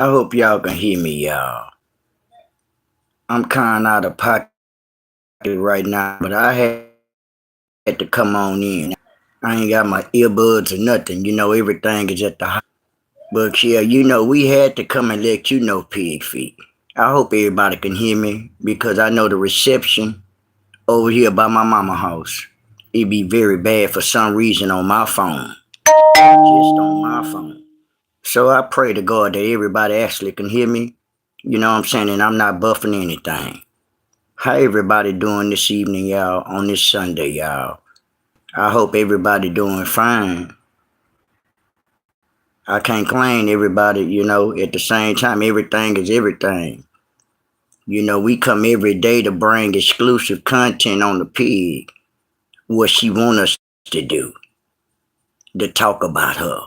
I hope y'all can hear me, y'all. I'm kind of out of pocket right now, but I had to come on in. I ain't got my earbuds or nothing. Everything is at the house. But yeah, we had to come and let you know, Pigfeet. I hope everybody can hear me because I know the reception over here by my mama house. It be very bad for some reason on my phone. Just on my phone. So I pray to God that everybody actually can hear me. You know what I'm saying? And I'm not buffing anything. How everybody doing this evening, y'all, on this Sunday, y'all? I hope everybody doing fine. I can't claim everybody, at the same time, everything is everything. We come every day to bring exclusive content on the pig. What she want us to do. To talk about her.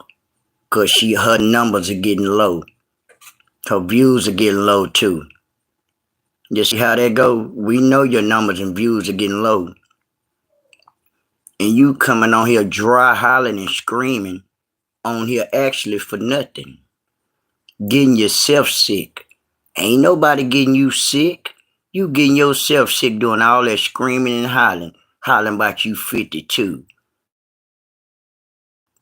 Cause her numbers are getting low. Her views are getting low too. You see how that go? We know your numbers and views are getting low. And you coming on here dry hollering and screaming on here actually for nothing. Getting yourself sick. Ain't nobody getting you sick. You getting yourself sick doing all that screaming and hollering about you 52.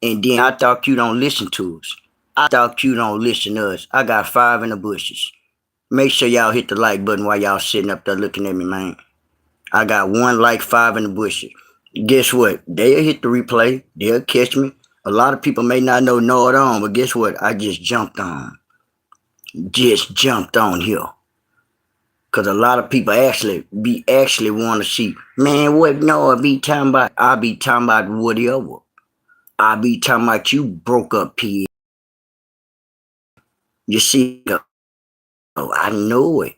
And then I thought you don't listen to us. I thought you don't listen to us. I got 5 in the bushes. Make sure y'all hit the like button while y'all sitting up there looking at me, man. I got 1 like, 5 in the bushes. Guess what? They'll hit the replay. They'll catch me. A lot of people may not know it on, but guess what? I just jumped on. Just jumped on here. Cause a lot of people actually want to see, man, what no, I be talking about whatever. I be talking about you broke up pig. You see, oh, I know it.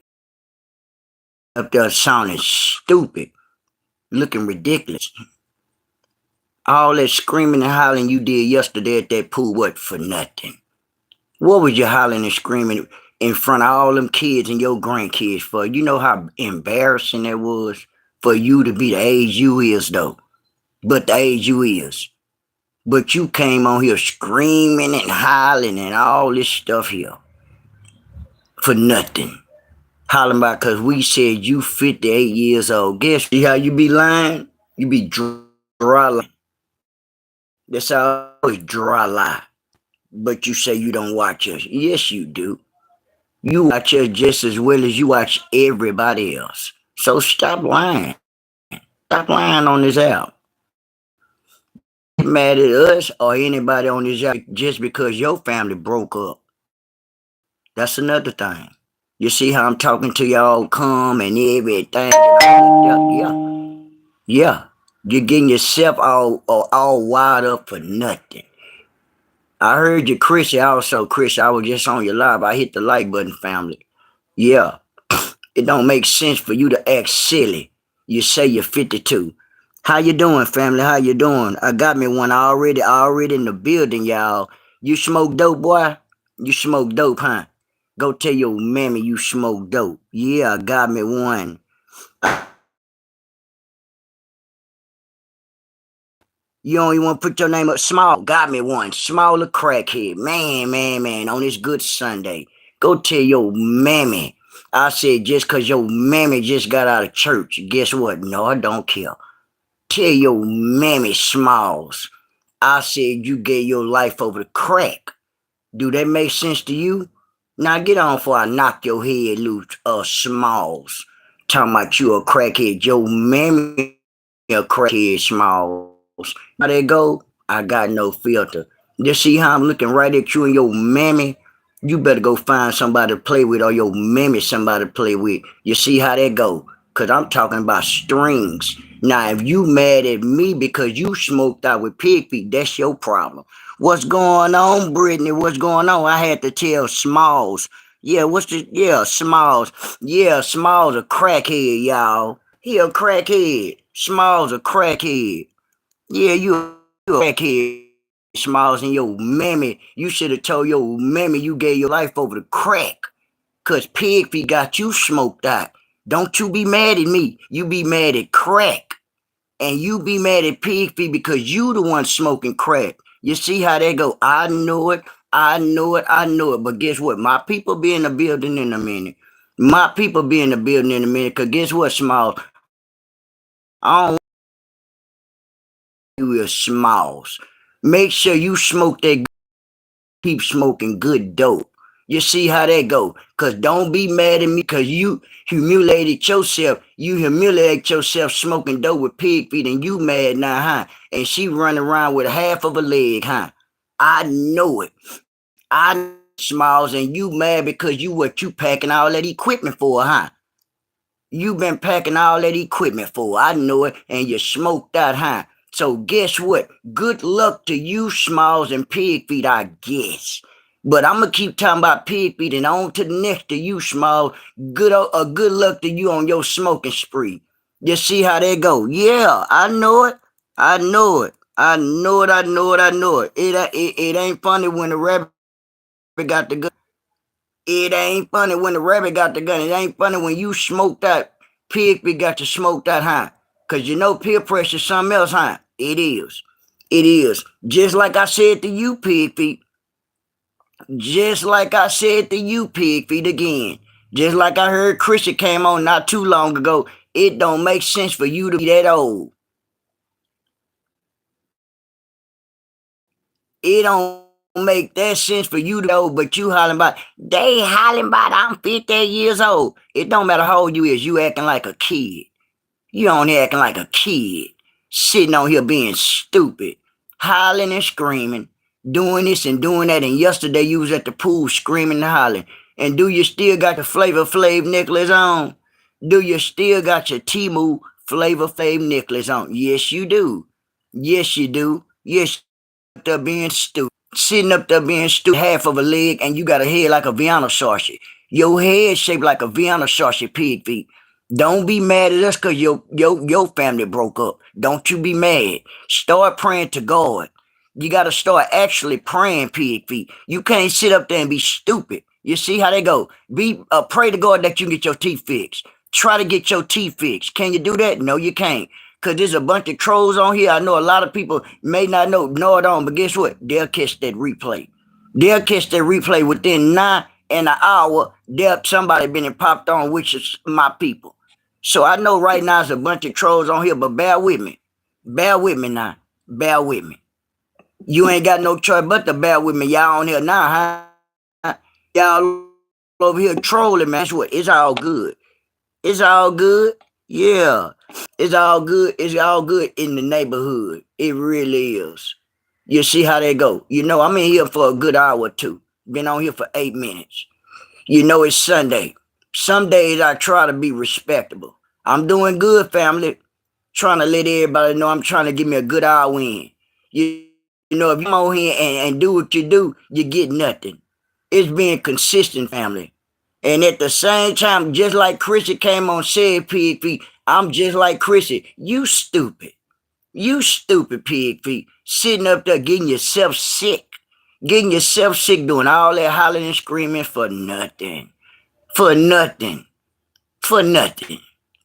Up there sounding stupid, looking ridiculous. All that screaming and hollering you did yesterday at that pool, what, for nothing? What was you hollering and screaming in front of all them kids and your grandkids for? You know how embarrassing that was for you to be the age you is, though. But the age you is. But you came on here screaming and hollering and all this stuff here for nothing. Hollering about because we said you 58 years old. Guess see how you be lying? You be dry lying. That's always dry lie. But you say you don't watch us. Yes, you do. You watch us just as well as you watch everybody else. So stop lying. Stop lying on this app. Get mad at us or anybody on this app just because your family broke up. That's another thing. You see how I'm talking to y'all calm and everything. Yeah. Yeah. You're getting yourself all wired up for nothing. I heard you, Chris, also. Chris, I was just on your live. I hit the like button, family. Yeah. It don't make sense for you to act silly. You say you're 52. How you doing, family? How you doing? I got me one already in the building, y'all. You smoke dope, boy? You smoke dope, huh? Go tell your mammy you smoke dope. Yeah, I got me one. You don't even want to put your name up small. Got me one. Smaller crackhead. Man, on this good Sunday. Go tell your mammy. I said just because your mammy just got out of church. Guess what? No, I don't care. Tell your mammy Smalls. I said you gave your life over to crack. Do that make sense to you? Now get on before I knock your head loose, Smalls. Talking about you a crackhead. Your mammy a crackhead, Smalls. How they go? I got no filter. You see how I'm looking right at you and your mammy? You better go find somebody to play with or your mammy somebody to play with. You see how that go? Because I'm talking about strings. Now, if you mad at me because you smoked out with Pigfeet, that's your problem. What's going on, Brittany? What's going on? I had to tell Smalls. Yeah, Smalls. Yeah, Smalls a crackhead, y'all. He a crackhead. Smalls a crackhead. Yeah, you a crackhead, Smalls, and your mammy. You should have told your mammy you gave your life over to crack. Cause Pigfeet got you smoked out. Don't you be mad at me. You be mad at crack. And you be mad at Pigfeet because you the one smoking crack. You see how they go? I know it. I know it. I know it. But guess what? My people be in the building in a minute. My people be in the building in a minute. Cause guess what, Smalls? I don't you is Smalls. Make sure you smoke that. Keep smoking good dope. You see how that go? Cause don't be mad at me cause you humiliated yourself. You humiliate yourself smoking dope with Pigfeet and you mad now, huh? And she running around with half of a leg, huh? I know it. I know Smalls and you mad because you packing all that equipment for, huh? You been packing all that equipment for. I know it, and you smoked out, huh? So guess what? Good luck to you, Smalls and Pigfeet, I guess. But I'm gonna keep talking about Pigfeet and on to the next to you, Smalls. Good luck to you on your smoking spree. You see how they go? Yeah, I know it. I know it. I know it. I know it. I know it. It ain't funny when the rabbit got the gun. It ain't funny when the rabbit got the gun. It ain't funny when you smoked that pig. We got to smoke that, huh? Because you know peer pressure is something else, huh? It is. It is. Just like I said to you, Pigfeet. Just like I said to you, Pigfeet, again. Just like I heard Christian came on not too long ago. It don't make sense for you to be that old. It don't make that sense for you to know, but you hollering about, they hollering about I'm 50 years old. It don't matter how old you is, you acting like a kid. You on here acting like a kid. Sitting on here being stupid. Hollering and screaming. Doing this and doing that. And yesterday you was at the pool screaming and hollering. And do you still got the Flavor Flav necklace on? Do you still got your Timu Flavor Flav necklace on? Yes, you do. Yes, you do. Yes, there being stupid. Sitting up there being stupid, half of a leg, and you got a head like a Vienna sausage. Your head shaped like a Vienna sausage, Pigfeet. Don't be mad at us because your family broke up. Don't you be mad. Start praying to God. You got to start actually praying, Pigfeet. You can't sit up there and be stupid. You see how they go? Pray to God that you can get your teeth fixed. Try to get your teeth fixed. Can you do that? No, you can't. Because there's a bunch of trolls on here. I know a lot of people may not know it on, but guess what? They'll catch that replay. They'll catch that replay within 9 and an hour. Somebody been and popped on, which is my people. So I know right now there's a bunch of trolls on here, but bear with me. Bear with me now. Bear with me. You ain't got no choice but to bear with me. Y'all on here now, huh? Y'all over here trolling, man. That's what. It's all good. It's all good. Yeah. It's all good. It's all good in the neighborhood. It really is. You see how they go. You know, I'm in here for a good hour or two. Been on here for 8 minutes. You know, it's Sunday. Some days I try to be respectable. I'm doing good, family. Trying to let everybody know I'm trying to give me a good hour in. You know, if you come on here and do what you do, you get nothing. It's being consistent, family. And at the same time, just like Chrissy came on said, Pigfeet, I'm just like Chrissy. You stupid. You stupid, Pigfeet. Sitting up there getting yourself sick. Getting yourself sick doing all that hollering and screaming for nothing. For nothing. For nothing.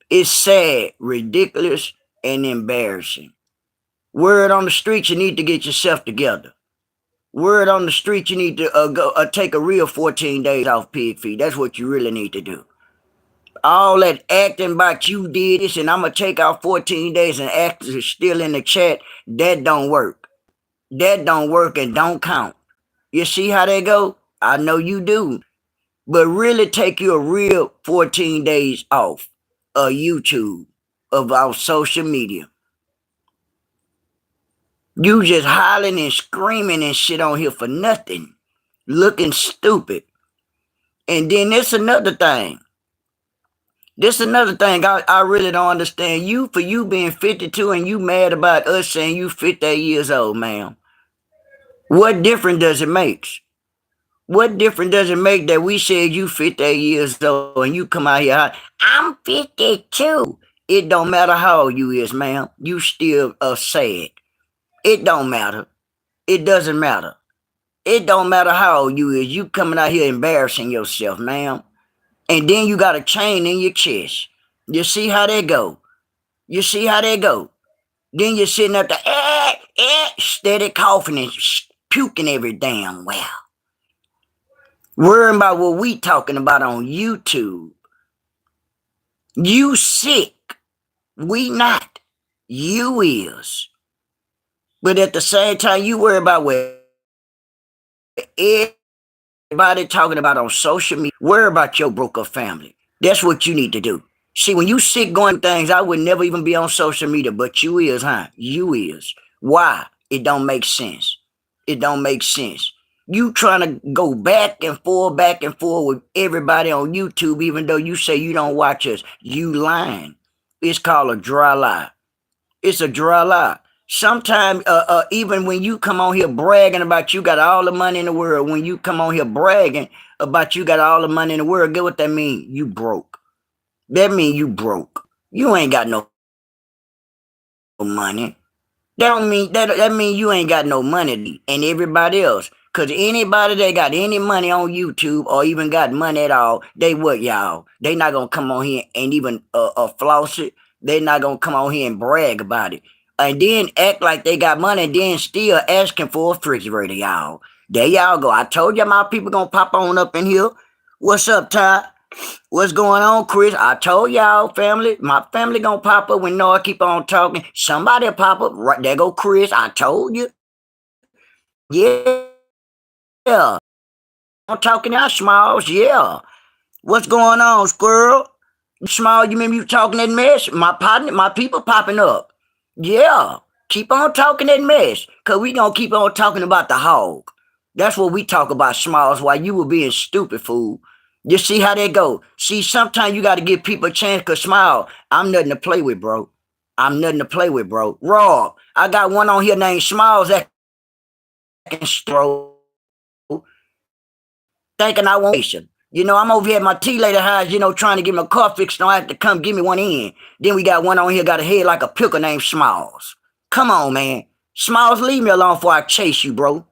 It's sad, ridiculous, and embarrassing. Word on the street, you need to get yourself together. Word on the street, you need to go take a real 14 days off, Pigfeet. That's what you really need to do. All that acting about you did this and I'm going to take out 14 days and act still in the chat, that don't work. That don't work and don't count. You see how they go? I know you do. But really take you a real 14 days off of YouTube, of our social media. You just hollering and screaming and shit on here for nothing. Looking stupid. And then there's another thing. This another thing I really don't understand. You, for you being 52 and you mad about us saying you 58 years old, ma'am. What difference does it make? What difference does it make that we said you 58 years old and you come out here, I'm 52. It don't matter how old you is, ma'am. You still sad. It don't matter. It doesn't matter. It don't matter how old you is. You coming out here embarrassing yourself, ma'am. And then you got a chain in your chest. You see how they go. You see how they go. Then you're sitting up there, steady coughing and puking every damn well. Worrying about what we talking about on YouTube. You sick. We not. You is. But at the same time, you worry about what everybody talking about on social media. Worry about your broke up family. That's what you need to do. See, when you sick going things, I would never even be on social media, but you is, huh? You is. Why? It don't make sense. It don't make sense. You trying to go back and forth with everybody on YouTube, even though you say you don't watch us. You lying. It's called a dry lie. It's a dry lie. Sometimes, even when you come on here bragging about you got all the money in the world, when you come on here bragging about you got all the money in the world, get what that mean? You broke. That mean you broke. You ain't got no money. That mean you ain't got no money and everybody else. Cause anybody that got any money on YouTube or even got money at all, they what y'all? They not gonna come on here and even floss it. They not gonna come on here and brag about it. And then act like they got money and then still asking for a refrigerator, y'all. There y'all go. I told you my people gonna pop on up in here. What's up, Ty? What's going on, Chris? I told y'all, family. My family gonna pop up when Noah keep on talking. Somebody pop up. Right there go Chris. I told you. Yeah. I'm talking out, Smalls. Yeah. What's going on, Squirrel? Small, you remember you talking that mess? My partner, my people popping up. Yeah. Keep on talking that mess. Cause we gonna keep on talking about the hog. That's what we talk about, Smalls, while you were being stupid, fool. You see how they go. See, sometimes you gotta give people a chance, cause Smile, I'm nothing to play with, bro. I'm nothing to play with, bro. Rob, I got one on here named Smiles that can stroll, thinking I want to. You know, I'm over here at my tea lady house, you know, trying to get my car fixed. Don't have to come give me one in. Then we got one on here, got a head like a pickle named Smalls. Come on, man. Smalls, leave me alone before I chase you, bro.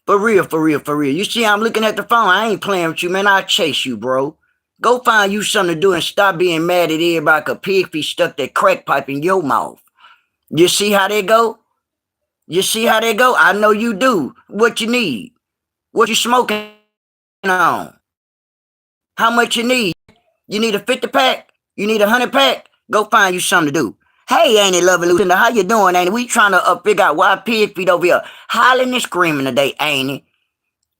For real, for real, for real. You see, I'm looking at the phone. I ain't playing with you, man. I'll chase you, bro. Go find you something to do and stop being mad at everybody because Pigfeet stuck that crack pipe in your mouth. You see how they go? You see how they go? I know you do. What you need? What you smoking on? How much you need? You need a 50 pack? You need a 100 pack? Go find you something to do. Hey, Annie Loving Lucinda, how you doing, Annie? We trying to figure out why Pigfeet over here hollering and screaming today, Annie.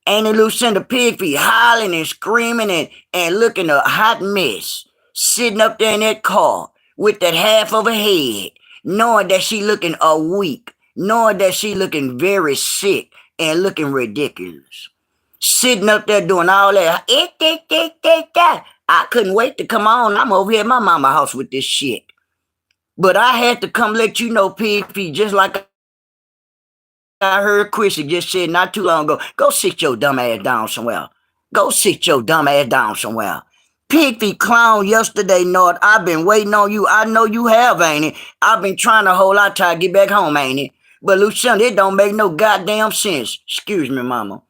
Annie Lucinda Pigfeet hollering and screaming and looking a hot mess. Sitting up there in that car with that half of a head, knowing that she looking a weak, knowing that she looking very sick and looking ridiculous. Sitting up there doing all that. I couldn't wait to come on. I'm over here at my mama house with this shit. But I had to come let you know, Pigfeet, just like I heard Chrissy just said not too long ago, go sit your dumb ass down somewhere. Go sit your dumb ass down somewhere. Pigfeet clown yesterday, North. I've been waiting on you. I know you have, ain't it? I've been trying to hold out till I get back home, ain't it? But Lucinda, it don't make no goddamn sense. Excuse me, mama.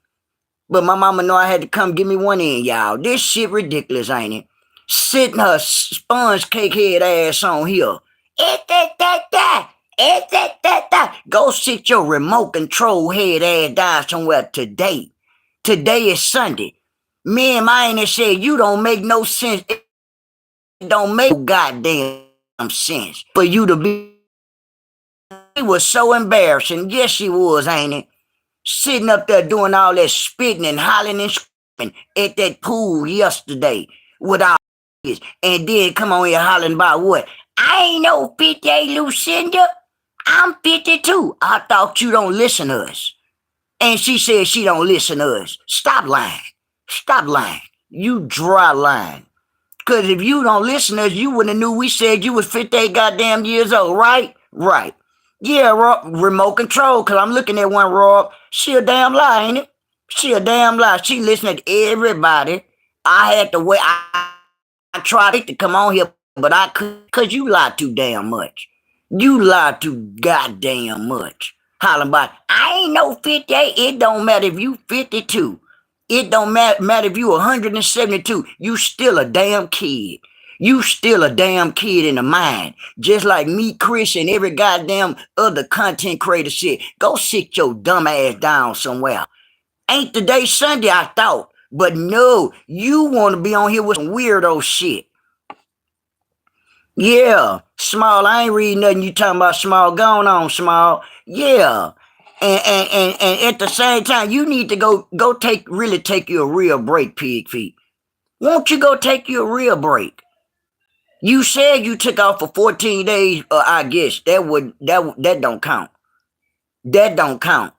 But my mama know I had to come give me one in, y'all. This shit ridiculous, ain't it? Sitting her sponge cake head ass on here. Go sit your remote control head ass down somewhere today. Today is Sunday. Me and my auntie said you don't make no sense. It don't make no goddamn sense for you to be. It was so embarrassing. Yes, she was, ain't it? Sitting up there doing all that spitting and hollering and screaming at that pool yesterday with all this. And then come on here hollering about what? I ain't no 58, Lucinda. I'm 52. I thought you don't listen to us. And she said she don't listen to us. Stop lying. Stop lying. You dry lying. Because if you don't listen to us, you wouldn't have knew we said you was 58 goddamn years old, right? Right. Yeah, Rob, remote control, because I'm looking at one, Rob. She a damn lie, ain't it? She a damn lie. She listening to everybody. I had to wait. I tried to come on here, but I couldn't, because you lie too damn much. You lie too goddamn much. Hollering about, I ain't no 58. It don't matter if you 52. It don't matter if you 172. You still a damn kid. You still a damn kid in the mind. Just like me, Chris, and every goddamn other content creator said. Go sit your dumb ass down somewhere. Ain't today Sunday, I thought. But no, you want to be on here with some weirdo shit. Yeah, Small, I ain't reading nothing you talking about, Small. Going on, Small. Yeah. And at the same time, you need to go take you a real break, Pigfeet. Won't you go take you a real break? You said you took off for 14 days, I guess. That don't count. That don't count.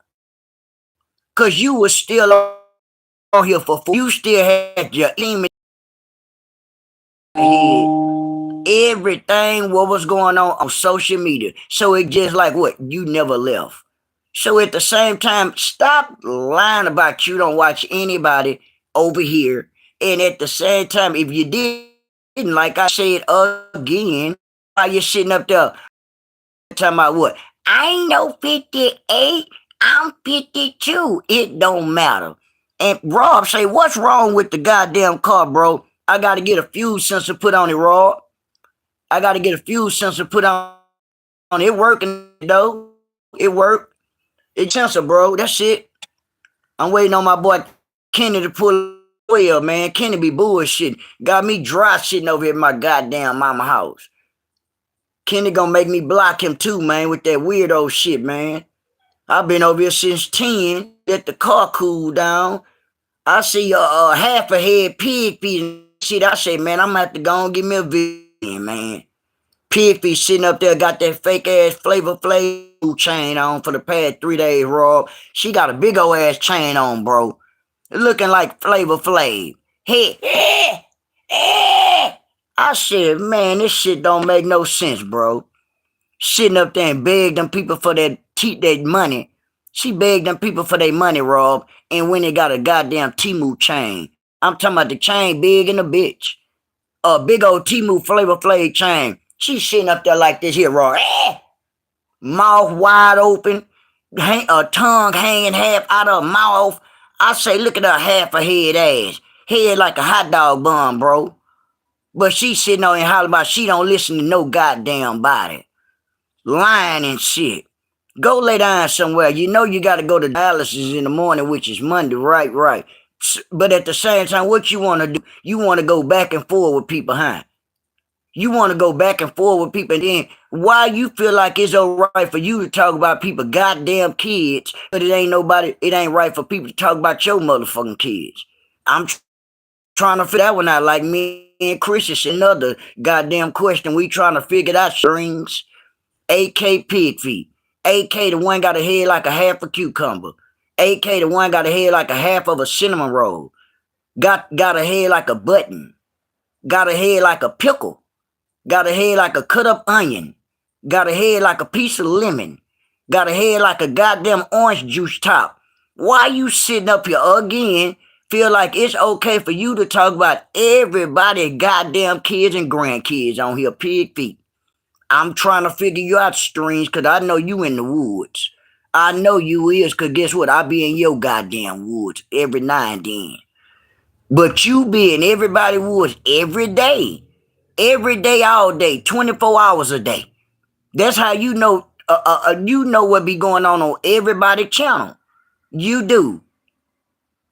Cause you was still on here for you still had your email everything what was going on social media. So it just like what? You never left. So at the same time, stop lying about you don't watch anybody over here. And at the same time, if you didn't, like I said again, why you sitting up there talking about what? I ain't no 58, I'm 52. It don't matter. And Rob say, what's wrong with the goddamn car, bro? I gotta get a fuel sensor put on it, Rob. I gotta get a fuel sensor put on it. Working though. It worked. It's sensor, bro. That's it. I'm waiting on my boy Kenny to pull up, man. Kenny be bullshit. Got me dry sitting over here at my goddamn mama house. Kenny gonna make me block him too, man, with that weirdo shit, man. I've been over here since 10. Let the car cool down. I see half a head Pigfeet and shit. I say, man, I'm gonna have to go and give me a video, man. Pigfeet sitting up there, got that fake ass Flavor Flav chain on for the past 3 days, Rob. She got a big old ass chain on, bro. Looking like Flavor Flav. Hey, I said, man, this shit don't make no sense, bro. Sitting up there and beg them people for that money. She begged them people for their money, Rob, and when they got a goddamn Timu chain. I'm talking about the chain big in the bitch. A big old Timu Flavor Flav chain. She's sitting up there like this here, Rob. Mouth wide open, a tongue hanging half out of her mouth. I say, look at her half a head ass. Head like a hot dog bun, bro. But she sitting on and hollering about she don't listen to no goddamn body. Lying and shit. Go lay down somewhere. You know you got to go to dialysis in the morning, which is Monday, right. But at the same time, what you want to do? You want to go back and forth with people, huh? You want to go back and forth with people, and then why you feel like it's all right for you to talk about people goddamn kids, but it ain't right for people to talk about your motherfucking kids. I'm trying to figure that one out, like me and Chris is another goddamn question. We trying to figure out strings. AK Pigfeet. AK the one got a head like a half a cucumber. AK the one got a head like a half of a cinnamon roll. Got a head like a button. Got a head like a pickle. Got a head like a cut up onion. Got a head like a piece of lemon. Got a head like a goddamn orange juice top. Why you sitting up here again? Feel like it's okay for you to talk about everybody goddamn kids and grandkids on here, Pigfeet. I'm trying to figure you out, Strings, because I know you in the woods. I know you is, because guess what? I be in your goddamn woods every now and then. But you be in everybody's woods every day. Every day, all day, 24 hours a day. That's how you know what be going on everybody's channel. You do.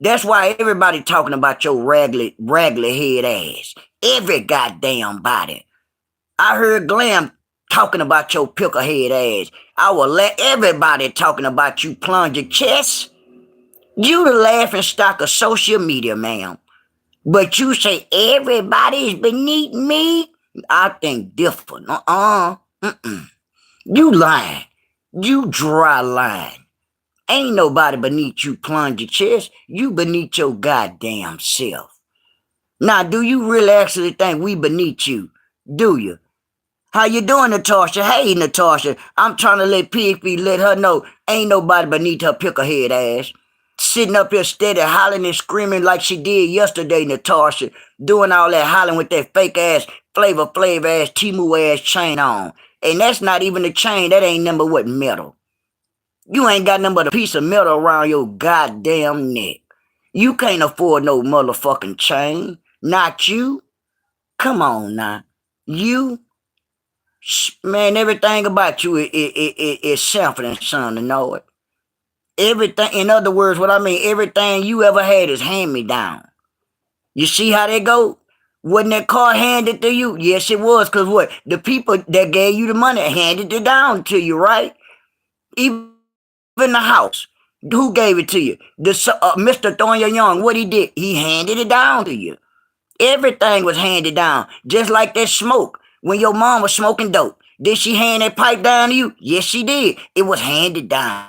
That's why everybody talking about your raggedy head ass. Every goddamn body. I heard Glam talking about your pickle head ass. I will let everybody talking about you plunge your chest. You the laughing stock of social media, ma'am. But you say everybody's beneath me? I think different. You lying. You dry lying. Ain't nobody beneath you plunge your chest. You beneath your goddamn self. Now, do you really actually think we beneath you? Do you? How you doing, Natasha? Hey, Natasha. I'm trying to let Pigfeet let her know ain't nobody beneath her picklehead ass. Sitting up here steady hollering and screaming like she did yesterday, Natasha. Doing all that hollering with that fake ass, Flavor Flav ass, Timu ass chain on. And that's not even a chain. That ain't number what metal. You ain't got nothing but a piece of metal around your goddamn neck. You can't afford no motherfucking chain. Not you. Come on now. You. Man, everything about you is Sanford and Son to know it. Everything, in other words, what I mean, everything you ever had is hand-me-down. You see how they go? Wasn't that car handed to you? Yes, it was. Because what? The people that gave you the money handed it down to you, right? Even the house. Who gave it to you? Mr. Thornya Young, what he did? He handed it down to you. Everything was handed down. Just like that smoke. When your mom was smoking dope, did she hand that pipe down to you? Yes, she did. It was handed down.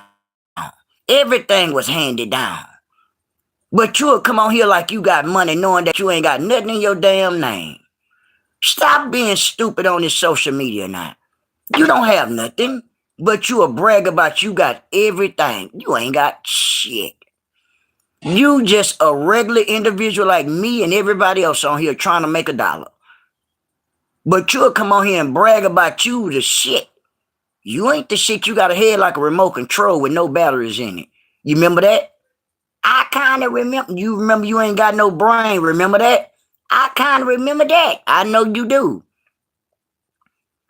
Everything was handed down. But you'll come on here like you got money knowing that you ain't got nothing in your damn name. Stop being stupid on this social media now. You don't have nothing, but you a brag about you got everything. You ain't got shit. You just a regular individual like me and everybody else on here trying to make a dollar. But you'll come on here and brag about you the shit. You ain't the shit. You got a head like a remote control with no batteries in it. You remember that? I kind of remember. You remember you ain't got no brain. Remember that? I kind of remember that. I know you do.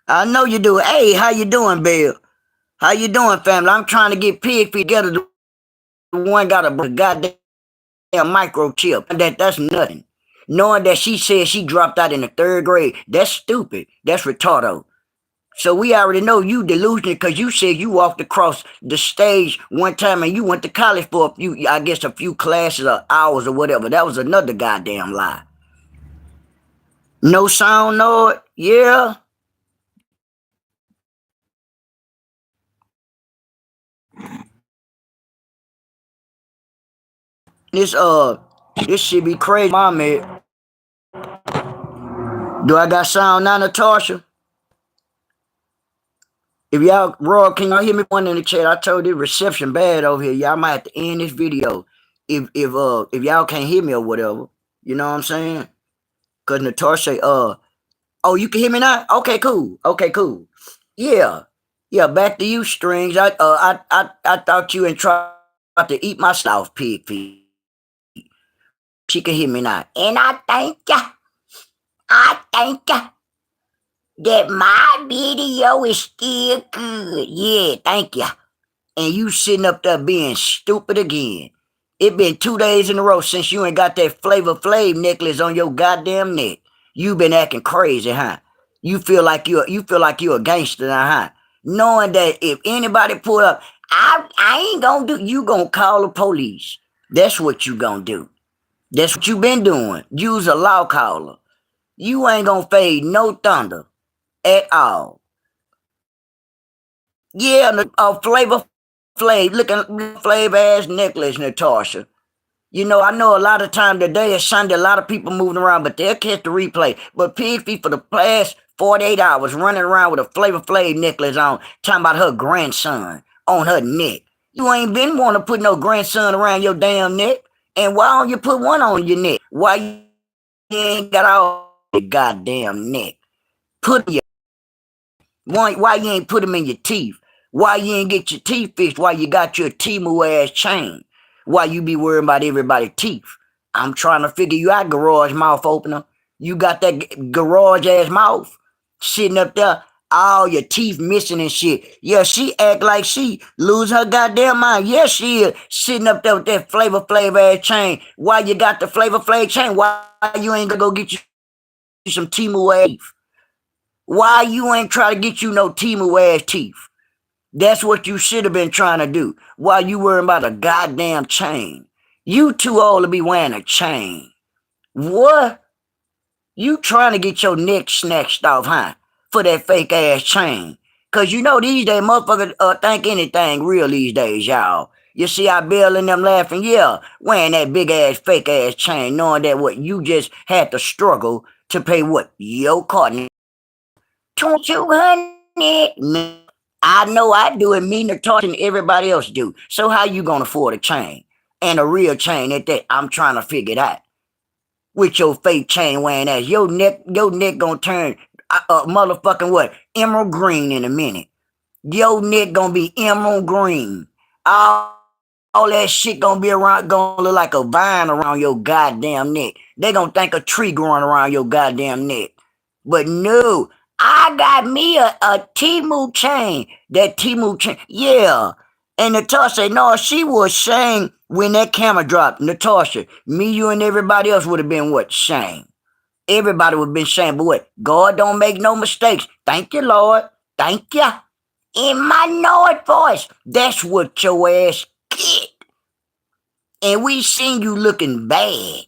I know you do. Hey, how you doing, Bill? How you doing, family? I'm trying to get Pigfeet together. The one got a goddamn microchip. That's nothing. Knowing that she said she dropped out in the 3rd grade, that's stupid. That's retarded. So we already know you delusional because you said you walked across the stage one time and you went to college for a few, I guess, a few classes or hours or whatever. That was another goddamn lie. No sound, no, yeah. This this should be crazy, my man. Do I got sound now, Natasha? If y'all, Roy, can y'all hear me? One in the chat. I told you reception bad over here. Y'all might have to end this video if y'all can't hear me or whatever. You know what I'm saying? Cause Natasha, oh, you can hear me now? Okay, cool. Okay, cool. Yeah. Yeah, back to you, Strings. I thought you and tried to eat my stuff, Pigfeet. She can hear me now. And I thank ya that my video is still good. Yeah, thank ya. And you sitting up there being stupid again. It been 2 days in a row since you ain't got that Flavor Flav necklace on your goddamn neck. You been acting crazy, huh? You feel like you're a gangster now, huh? Knowing that if anybody pull up, I ain't gonna do. You gonna call the police. That's what you gonna do. That's what you been doing. You's a law caller. You ain't gonna fade no thunder at all. Yeah, Flavor Flav, looking Flav ass necklace, Natasha. You know, I know a lot of time today is Sunday, a lot of people moving around, but they'll catch the replay. But Pigfeet for the past 48 hours running around with a Flavor Flav necklace on, talking about her grandson on her neck. You ain't been wanting to put no grandson around your damn neck. And why don't you put one on your neck? Why you ain't got all your goddamn neck? Put your why you ain't put them in your teeth? Why you ain't get your teeth fixed? Why you got your Timu ass chain? Why you be worrying about everybody's teeth? I'm trying to figure you out, garage mouth opener. You got that garage ass mouth sitting up there, all your teeth missing and shit. Yeah, she act like she lose her goddamn mind. Yeah, she is sitting up there with that Flavor Flav ass chain. Why you got the Flavor Flav chain? Why you ain't gonna go get you some Timu ass teeth? Why you ain't try to get you no Timu ass teeth? That's what you should have been trying to do. While you worrying about a goddamn chain. You too old to be wearing a chain. What? You trying to get your neck snatched off, huh? For that fake ass chain. Cause you know these days motherfuckers think anything real these days, y'all. You see I Bill and them laughing, yeah, wearing that big ass fake ass chain, knowing that what you just had to struggle to pay what? Your car. 200. I know I do it, me, Natasha, and everybody else do. So how you gonna afford a chain? And a real chain at that? I'm trying to figure it out. With your fake chain wearing ass. Your neck gonna turn motherfucking what? Emerald green in a minute. Your neck gonna be emerald green. All that shit gonna be around, gonna look like a vine around your goddamn neck. They gonna think a tree growing around your goddamn neck. But no, I got me a Timu chain. That Timu chain, yeah. And Natasha said, no, she was saying when that camera dropped, Natasha, me, you, and everybody else would have been what? Shame. Everybody would have been shame. But what? God don't make no mistakes. Thank you, Lord. Thank you. In my Lord voice. That's what your ass get. And we seen you looking bad.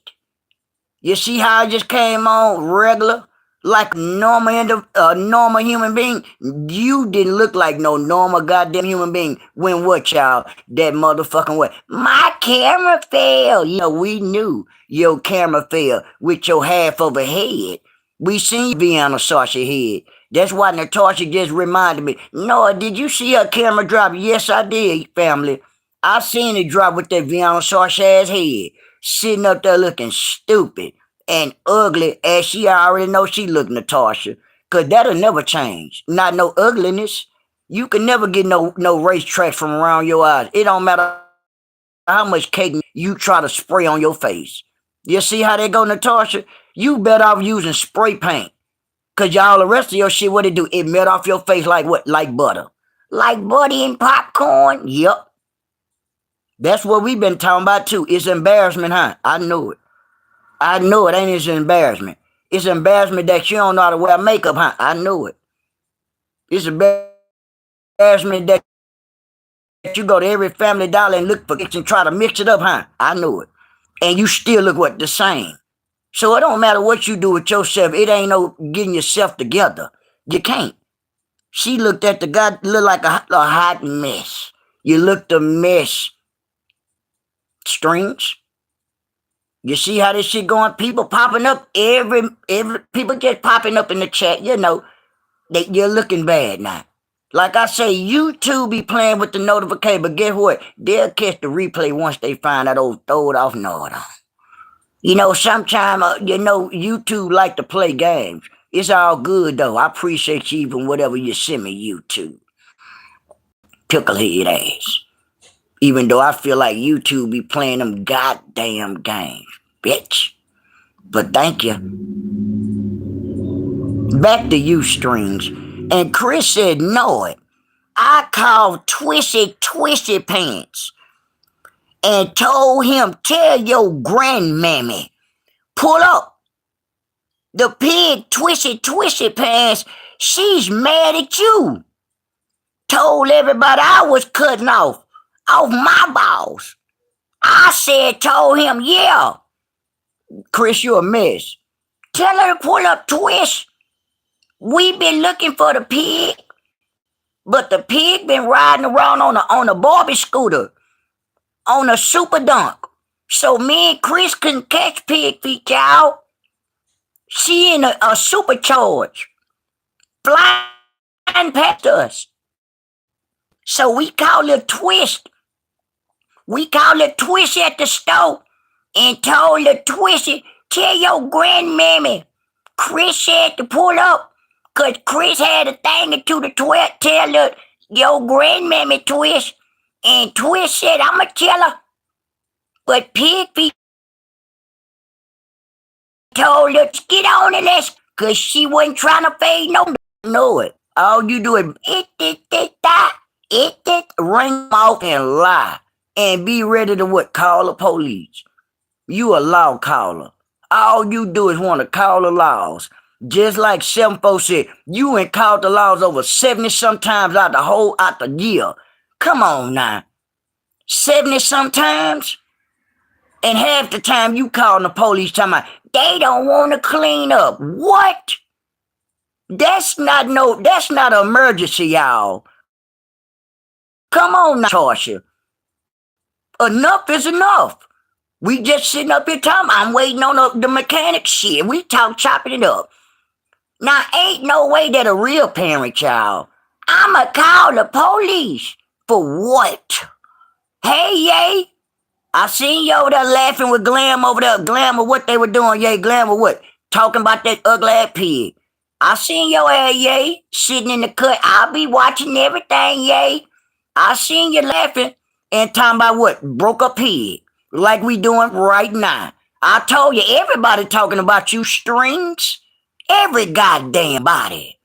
You see how I just came on regular? Like normal human being? You didn't look like no normal goddamn human being. When what, y'all? That motherfucking what? My camera fell. You know, we knew your camera fell with your half of a head. We seen Vienna Sasha head. That's why Natasha just reminded me. No, did you see her camera drop? Yes, I did, family. I seen it drop with that Vienna Sasha ass head. Sitting up there looking stupid and ugly as she already know she look, Natasha. Cause that'll never change. Not no ugliness. You can never get no racetrack from around your eyes. It don't matter how much cake you try to spray on your face. You see how they go, Natasha? You better off using spray paint. Cause y'all the rest of your shit, what it do? It melt off your face like what? Like butter. Like butter and popcorn? Yep. That's what we've been talking about too. It's embarrassment, huh? I know it. I know it ain't it's embarrassment. It's embarrassment that you don't know how to wear makeup, huh? I know it. It's embarrassment that you go to every Family Dollar and look for it and try to mix it up, huh? I know it. And you still look what? The same. So it don't matter what you do with yourself. It ain't no getting yourself together. You can't. She looked at the guy, looked like a hot mess. You looked a mess. Strings. You see how this shit going? People popping up every people just popping up in the chat. You know, you're looking bad now. Like I say, YouTube be playing with the notification, but guess what? They'll catch the replay once they find that old throw it off note on. You know, sometimes, YouTube like to play games. It's all good, though. I appreciate you even whatever you send me, YouTube. Ticklehead ass. Even though I feel like YouTube be playing them goddamn games, bitch. But thank you. Back to you, Strings. And Chris said, no it. I called Twisty Pants and told him, tell your grandmammy, pull up. The pig Twisty Pants, she's mad at you. Told everybody I was cutting off my balls. I said, told him, yeah. Chris, you a mess. Tell her to pull up, Twist. We been looking for the pig, but the pig been riding around on a Barbie scooter, on a super dunk. So me and Chris couldn't catch Pigfeet, y'all. She in a supercharge, flying past us. So we called her Twist. We called her Twist at the store and told her, Twisty, tell your grandmammy Chris said to pull up, cause Chris had a thing or two to tell her, your grandmammy Twist. And Twist said, I'ma tell her. But Pigfeet told her to get on and let's, cause she wasn't trying to fade no know it. All you do is ring off and lie. And be ready to what? Call the police. You a law caller. All you do is want to call the laws. Just like 7-4 said, you ain't called the laws over 70 sometimes out the year. Come on now. 70 sometimes? And half the time you calling the police talking about, they don't want to clean up. What? That's not an emergency, y'all. Come on now, Tasha. Enough is enough. We just sitting up here talking, I'm waiting on the mechanic shit. We chopping it up. Now, ain't no way that a real parent, y'all. I'ma call the police. For what? Hey, yay. I seen you over there laughing with Glam over there. Glam of what they were doing, yay. Glam of what? Talking about that ugly ass pig. I seen your ass, yay. Sitting in the cut. I'll be watching everything, yay. I seen you laughing and talking about what? Broke a pig. Like we doing right now. I told you, everybody talking about you, Strings. Every goddamn body.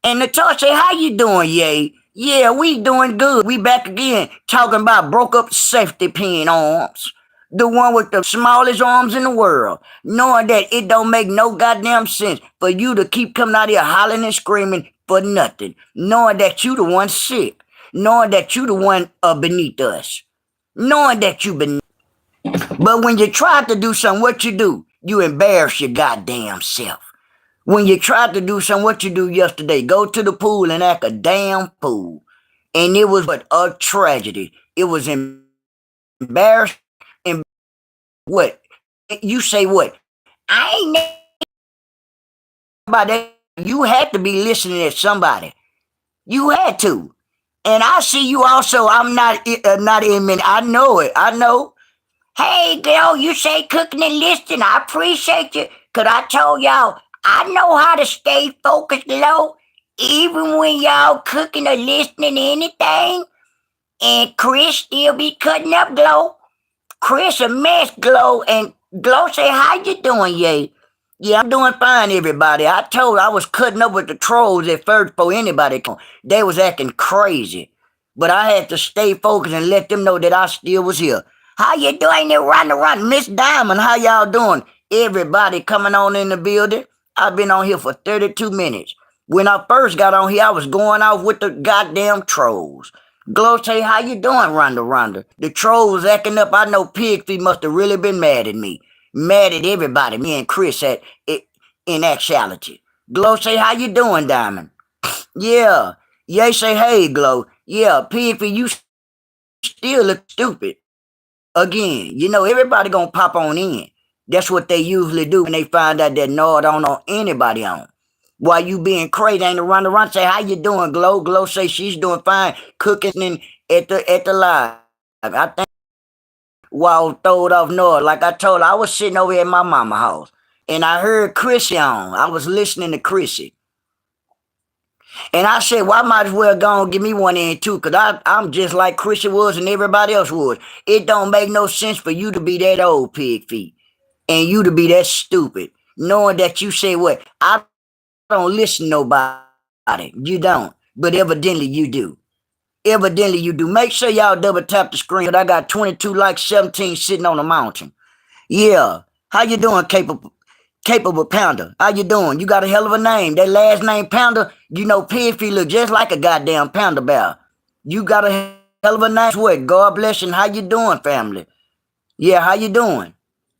And Natasha, how you doing, yay? Yeah, we doing good. We back again talking about broke up safety pin arms. The one with the smallest arms in the world. Knowing that it don't make no goddamn sense for you to keep coming out here hollering and screaming for nothing. Knowing that you the one sick. Knowing that you the one beneath us. Knowing that you beneath. But when you try to do something, what you do? You embarrass your goddamn self. When you tried to do something, what you do yesterday? Go to the pool and act a damn fool. And it was but a tragedy. It was embarrassing. What? You say what? I ain't never about that. You had to be listening to somebody. You had to. And I see you also. I'm not in minute. I know it. I know. Hey, girl, you say cooking and listening. I appreciate you. Because I told y'all, I know how to stay focused low, even when y'all cooking or listening to anything. And Chris still be cutting up Glow. Chris a mess, Glow. And Glow say, how you doing, Ye? Yeah, I'm doing fine, everybody. I told I was cutting up with the trolls at first before anybody come. They was acting crazy. But I had to stay focused and let them know that I still was here. How you doing there, run? Miss Diamond, how y'all doing? Everybody coming on in the building. I've been on here for 32 minutes. When I first got on here, I was going off with the goddamn trolls. Glow say, how you doing, Rhonda? The trolls acting up. I know Pigfeet must have really been mad at me. Mad at everybody, me and Chris at it in actuality. Glow say, how you doing, Diamond? Yeah. Ye say, hey, Glow. Yeah, Pigfeet, you still look stupid. Again, you know, everybody gonna pop on in. That's what they usually do when they find out that no, I don't know anybody on. While you being crazy, ain't around say, how you doing, Glow? Glow say she's doing fine, cooking in at the live. I think while throwed off north, like I told her, I was sitting over at my mama house. And I heard Chrissy on. I was listening to Chrissy. And I said, well, I might as well go and give me one in too, because I'm just like Chrissy was and everybody else was. It don't make no sense for you to be that old, Pigfeet, and you to be that stupid, knowing that you say what? I don't listen to nobody. You don't. But evidently you do. Evidently you do. Make sure y'all double tap the screen, because I got 22 likes, 17 sitting on the mountain. Yeah. How you doing, capable Pounder? How you doing? You got a hell of a name. That last name Pounder, you know Pigfeet look just like a goddamn Pounder bear. You got a hell of a name. What? God bless you. How you doing, family? Yeah, how you doing?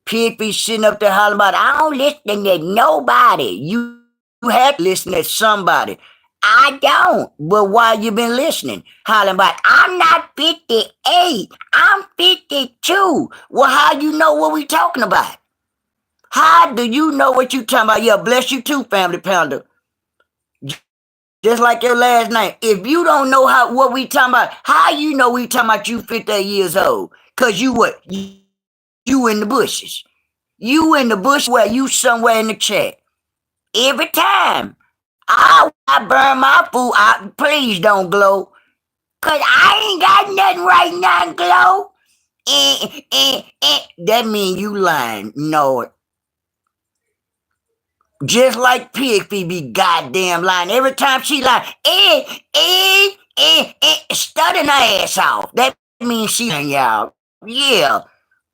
Pigfeet sitting up there hollering about, I don't listen to nobody. You have to listen to somebody. I don't. But why you been listening? Hollering about, I'm not 58. I'm 52. Well, how you know what we talking about? How do you know what you talking about? Yeah, bless you too, family Pounder. Just like your last name. If you don't know what we talking about, how you know we talking about you 58 years old? Cause you what? You in the bushes. You in the bush where you somewhere in the chat. Every time. I burn my food. Please don't Glow. Cause I ain't got nothing right now, Glow. That mean you lying. No, just like Pigfeet be goddamn lying. Every time she lie, studying her ass off. That means she lying, y'all. Yeah.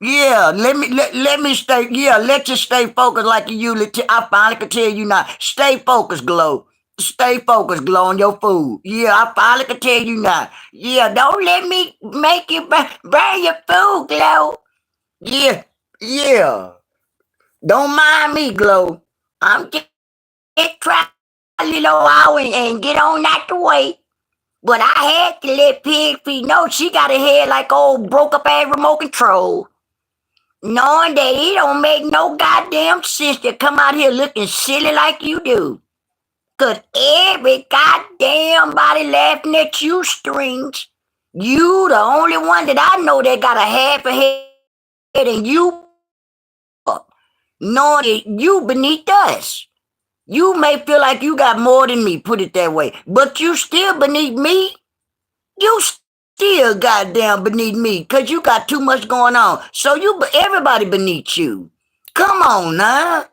Yeah, let me stay. Yeah, let you stay focused like you usually. I finally could tell you now. Stay focused, Glow. Stay focused, Glow, on your food. Yeah, I finally could tell you now. Yeah, don't let me make you burn your food, Glow. Yeah, yeah. Don't mind me, Glow. I'm just trying a little while and get on out the way. But I had to let Pigfeet know she got a head like old broke up ass remote control. Knowing that it don't make no goddamn sense to come out here looking silly like you do. Cause every goddamn body laughing at you strings. You the only one that I know that got a half a head and you up. Knowing that you beneath us. You may feel like you got more than me, put it that way. But you still beneath me. You still goddamn beneath me because you got too much going on. So everybody beneath you. Come on now.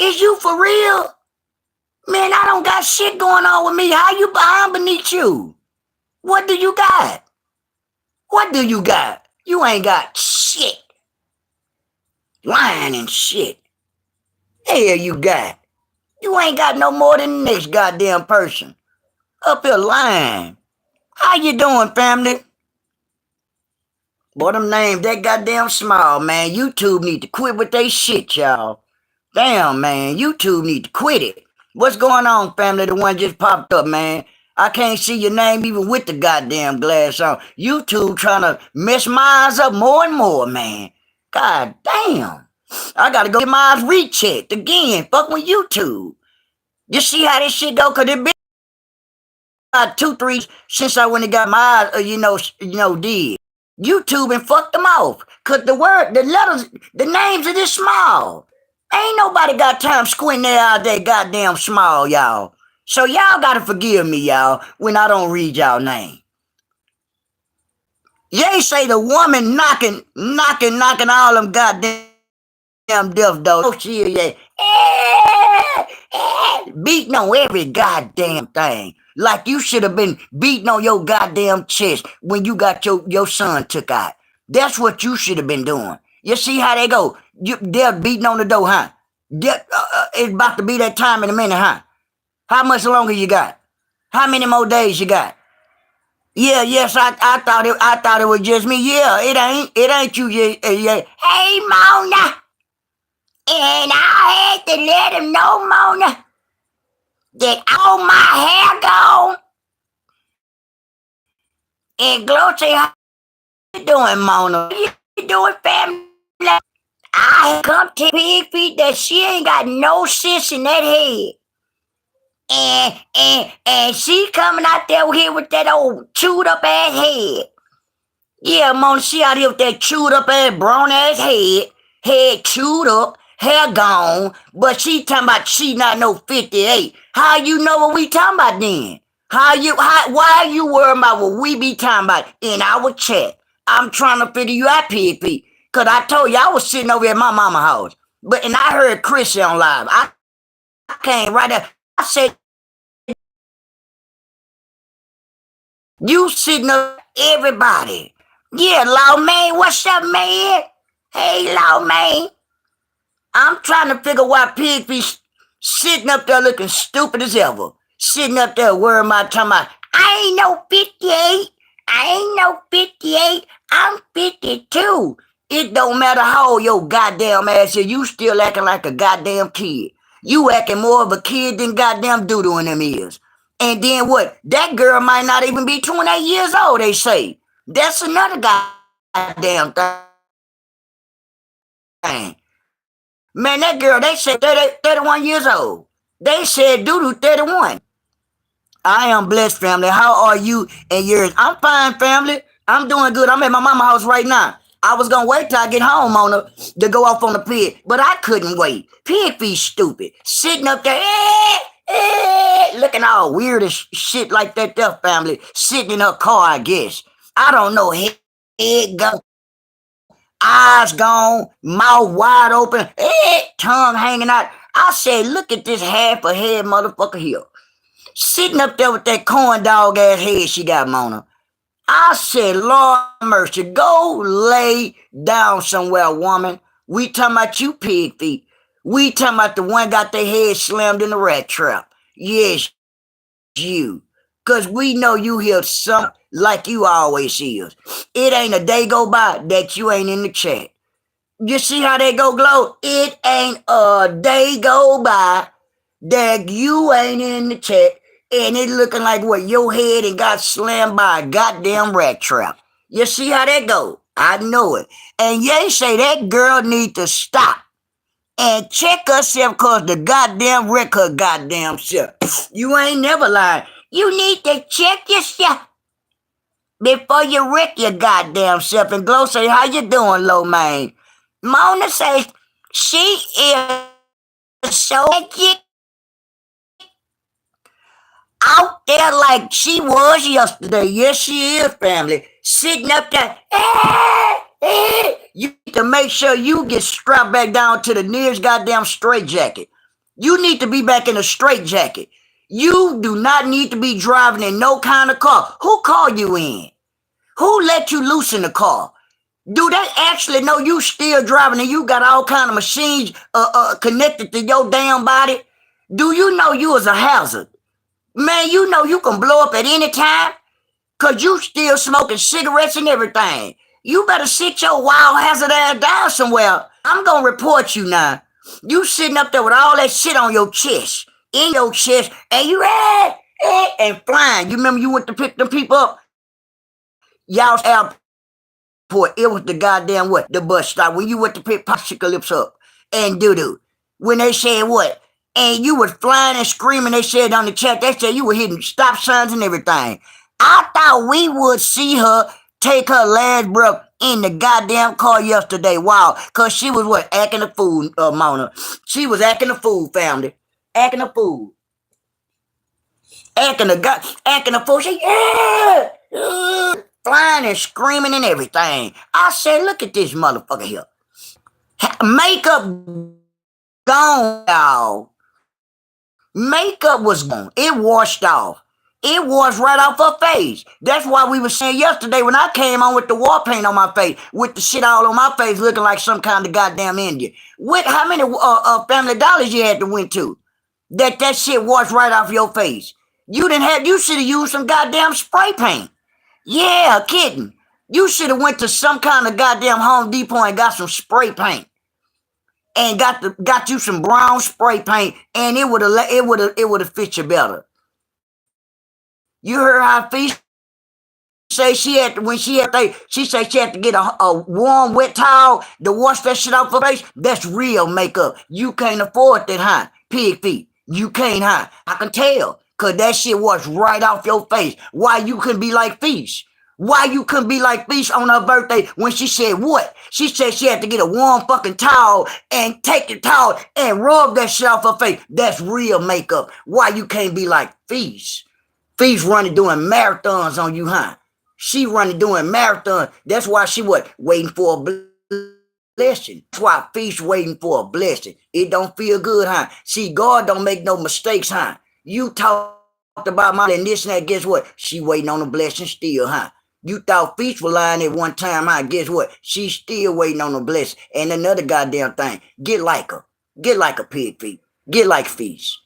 Is you for real? Man, I don't got shit going on with me. How I'm beneath you? What do you got? What do you got? You ain't got shit. Lying and shit. Hell you got. You ain't got no more than the next goddamn person. Up here lying. How you doing, family? Boy, them names that goddamn small, man. YouTube need to quit with they shit, y'all. Damn, man. YouTube need to quit it. What's going on, family? The one just popped up, man. I can't see your name even with the goddamn glass on. YouTube trying to mess my eyes up more and more, man. God damn. I gotta go get my eyes rechecked again. Fuck with YouTube. You see how this shit go? Cause it been about 2, 3 since I went and got my eyes, did. YouTube and fucked them off. Cause the letters, the names are this small. Ain't nobody got time squinting their eyes that goddamn small, y'all. So y'all gotta forgive me, y'all, when I don't read y'all name. They say the woman knocking all them goddamn death doors. Oh, she yeah. Beating on every goddamn thing. Like you should have been beating on your goddamn chest when you got your son took out. That's what you should have been doing. You see how they go? They're beating on the door, huh? It's about to be that time in a minute, huh? How much longer you got? How many more days you got? Yeah, yes, I thought it was just me. Yeah, it ain't you. Yeah. Hey, Mona. And I had to let him know, Mona, that all my hair gone. And Glow say, how you doing, Mona? How you doing, family? I come to Pigfeet that she ain't got no sense in that head. And she coming out there here with that old chewed up ass head. Yeah, Mona, she out here with that chewed up ass brown ass head chewed up, hair gone, but she talking about she not no 58. How you know what we talking about then? Why are you worrying about what we be talking about in our chat? I'm trying to figure you out, Pigfeet. Cause I told you I was sitting over at my mama's house. And I heard Chris on live. I came right up. I said, you sitting up, everybody. Yeah, Law Man, what's up, man? Hey, Law Man. I'm trying to figure why Pigfeet sitting up there looking stupid as ever. Sitting up there worrying about talking about, I ain't no 58. I ain't no 58. I'm 52. It don't matter how old your goddamn ass is, you still acting like a goddamn kid. You acting more of a kid than goddamn doodoo in them ears. And then what? That girl might not even be 28 years old, they say. That's another goddamn thing. Man, that girl, they said 31 years old. They said doodoo 31. I am blessed, family. How are you and yours? I'm fine, family. I'm doing good. I'm at my mama's house right now. I was gonna wait till I get home on her to go off on the pig, but I couldn't wait. Pigfeet stupid. Sitting up there, looking all weird as shit like that there, family. Sitting in her car, I guess. I don't know. Head gone, eyes gone, mouth wide open, tongue hanging out. I said, look at this half a head motherfucker here. Sitting up there with that corn dog ass head she got, Mona. I said, Lord mercy, go lay down somewhere, woman. We talking about you, Pigfeet. We talking about the one got their head slammed in the rat trap. Yes, you. Because we know you hear something like you always is. It ain't a day go by that you ain't in the chat. You see how they go, Glow? It ain't a day go by that you ain't in the chat. And it looking like what your head and got slammed by a goddamn rat trap. You see how that go? I know it. And they say that girl need to stop and check herself cause the goddamn wreck her goddamn self. You ain't never lying. You need to check yourself before you wreck your goddamn self. And Glow say, how you doing, Low Man? Mona says she is so out there like she was yesterday. Yes, she is, family. Sitting up there. You need to make sure you get strapped back down to the nearest goddamn straitjacket. You need to be back in a straitjacket. You do not need to be driving in no kind of car. Who called you in? Who let you loose in the car? Do they actually know you still driving and you got all kind of machines connected to your damn body? Do you know you is a hazard? Man, you know you can blow up at any time because you still smoking cigarettes and everything. You better sit your wild hazard ass down somewhere. I'm going to report you now. You sitting up there with all that shit on your chest, in your chest, and you and flying. You remember you went to pick them people up? Y'all's airport. It was the goddamn what? The bus stop. When you went to pick Popsicle up and doo-doo. When they said what? And you was flying and screaming, they said on the chat, they said you were hitting stop signs and everything. I thought we would see her take her last breath in the goddamn car yesterday. Wow. Because she was what? Acting a fool, Mona. She was acting a fool, family. Acting a fool. Acting a fool. She, flying and screaming and everything. I said, look at this motherfucker here. Makeup gone, y'all. Makeup was gone. It washed off. It washed right off her face. That's why we were saying yesterday when I came on with the war paint on my face, with the shit all on my face, looking like some kind of goddamn Indian. How many Family Dollars you had to went to? That shit washed right off your face. You should have used some goddamn spray paint. Yeah, kidding. You should have went to some kind of goddamn Home Depot and got some spray paint. And got you some brown spray paint, and it would have fit you better. You heard how Feast say she had to, when she said she had to get a warm wet towel to wash that shit off her face. That's real makeup. You can't afford that, huh? Pigfeet. You can't, huh? I can tell, cause that shit washed right off your face. Why you couldn't be like Feast? Why you couldn't be like Feast on her birthday when she said what? She said she had to get a warm fucking towel and take the towel and rub that shit off her face. That's real makeup. Why you can't be like Feast? Feast running doing marathons on you, huh? She running doing marathons. That's why she what? Waiting for a blessing. That's why Feast waiting for a blessing. It don't feel good, huh? See, God don't make no mistakes, huh? You talked about my and this and that. Guess what? She waiting on a blessing still, huh? You thought Feast was lying at one time, huh? Guess what? She's still waiting on a blessing. And another goddamn thing. Get like her. Get like a Pigfeet. Get like Feast.